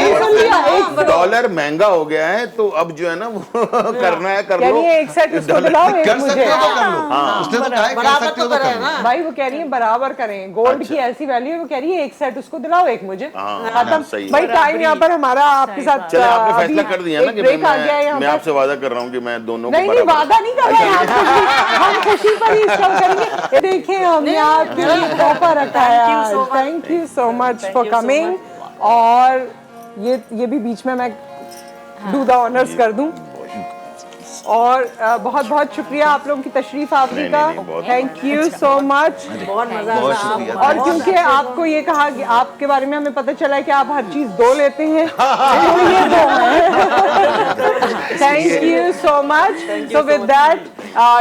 [SPEAKER 5] है, डॉलर महंगा हो गया है तो अब जो है ना वो करना है कर लो।
[SPEAKER 1] एक सेट उसको दिलाओ, एक
[SPEAKER 2] कर
[SPEAKER 1] मुझे।
[SPEAKER 2] सकते हो तो कर लो। उसने तो कहा है कर सकते हो तो कर लो।
[SPEAKER 1] भाई वो कह रही है बराबर करें, गोल्ड की ऐसी वैल्यू है, वो कह रही है एक सेट उसको दिलाओ, एक मुझे। खत्म भाई, टाइम यहाँ पर हमारा आपके साथ।
[SPEAKER 5] चले, आपने फैसला कर दिया ना कि मैं आपसे वादा कर रहा हूँ कि मैं दोनों को
[SPEAKER 1] नहीं, वादा नहीं कर रहे हैं, हम खुशी पर ही इसका करेंगे। देखिए, हमने आपके लिए तोहफा रखा है आज। Thank you so much for coming. और ये भी बीच में मैं डू द ऑनर्स कर दूं। और बहुत बहुत शुक्रिया आप लोगों की तशरीफ आवरी का। थैंक यू सो मच,
[SPEAKER 4] बहुत मजा आया।
[SPEAKER 1] और क्योंकि आपको ये कहा कि आपके बारे में हमें पता चला है कि आप हर चीज 2 लेते हैं, तो ये 2 है। Thank you so much. So with that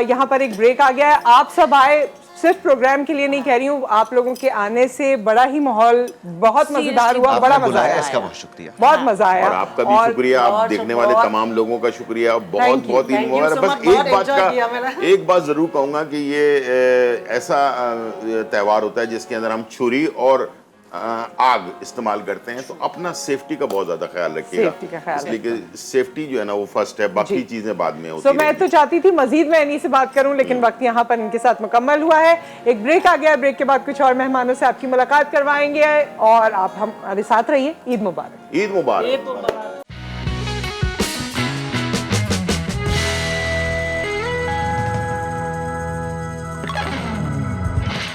[SPEAKER 1] यहाँ पर एक ब्रेक आ गया है। आप सब आए सिर्फ प्रोग्राम के लिए नहीं कह रही हूँ, आप लोगों के आने से बड़ा ही माहौल बहुत मजेदार हुआ, बड़ा
[SPEAKER 2] आपने
[SPEAKER 1] मजा
[SPEAKER 2] बुलाया,
[SPEAKER 1] आया,
[SPEAKER 2] इसका बहुत शुक्रिया।
[SPEAKER 1] बहुत मजा आया।
[SPEAKER 5] और आपका भी शुक्रिया, आप
[SPEAKER 4] बहुत
[SPEAKER 5] देखने वाले
[SPEAKER 4] बहुत-
[SPEAKER 5] तमाम लोगों का शुक्रिया, बहुत
[SPEAKER 1] Thank you,
[SPEAKER 5] बहुत Eid
[SPEAKER 4] thank you
[SPEAKER 5] Mubarak.
[SPEAKER 4] so
[SPEAKER 5] बस
[SPEAKER 4] much, बहुत enjoy किया मैंने।
[SPEAKER 5] एक बात जरूर कहूंगा कि ये ऐसा त्योहार होता है जिसके अंदर हम छुरी और आग इस्तेमाल करते हैं, तो अपना सेफ्टी का बहुत ज्यादा ख्याल रखिएगा,
[SPEAKER 1] Safety का ख्याल
[SPEAKER 5] इसलिए कि सेफ्टी जो है ना वो फर्स्ट है, बाकी चीजें बाद में होती
[SPEAKER 1] मैं
[SPEAKER 5] रहेंगी।
[SPEAKER 1] तो चाहती थी मजीद मैं इन्हीं से बात करूं, लेकिन वक्त यहाँ पर इनके साथ मुकम्मल हुआ है। एक ब्रेक आ गया, ब्रेक के बाद कुछ और मेहमानों से आपकी मुलाकात करवाएंगे और आप हमारे साथ रहिए। ईद मुबारक।
[SPEAKER 5] ईद मुबारक।
[SPEAKER 4] ये तो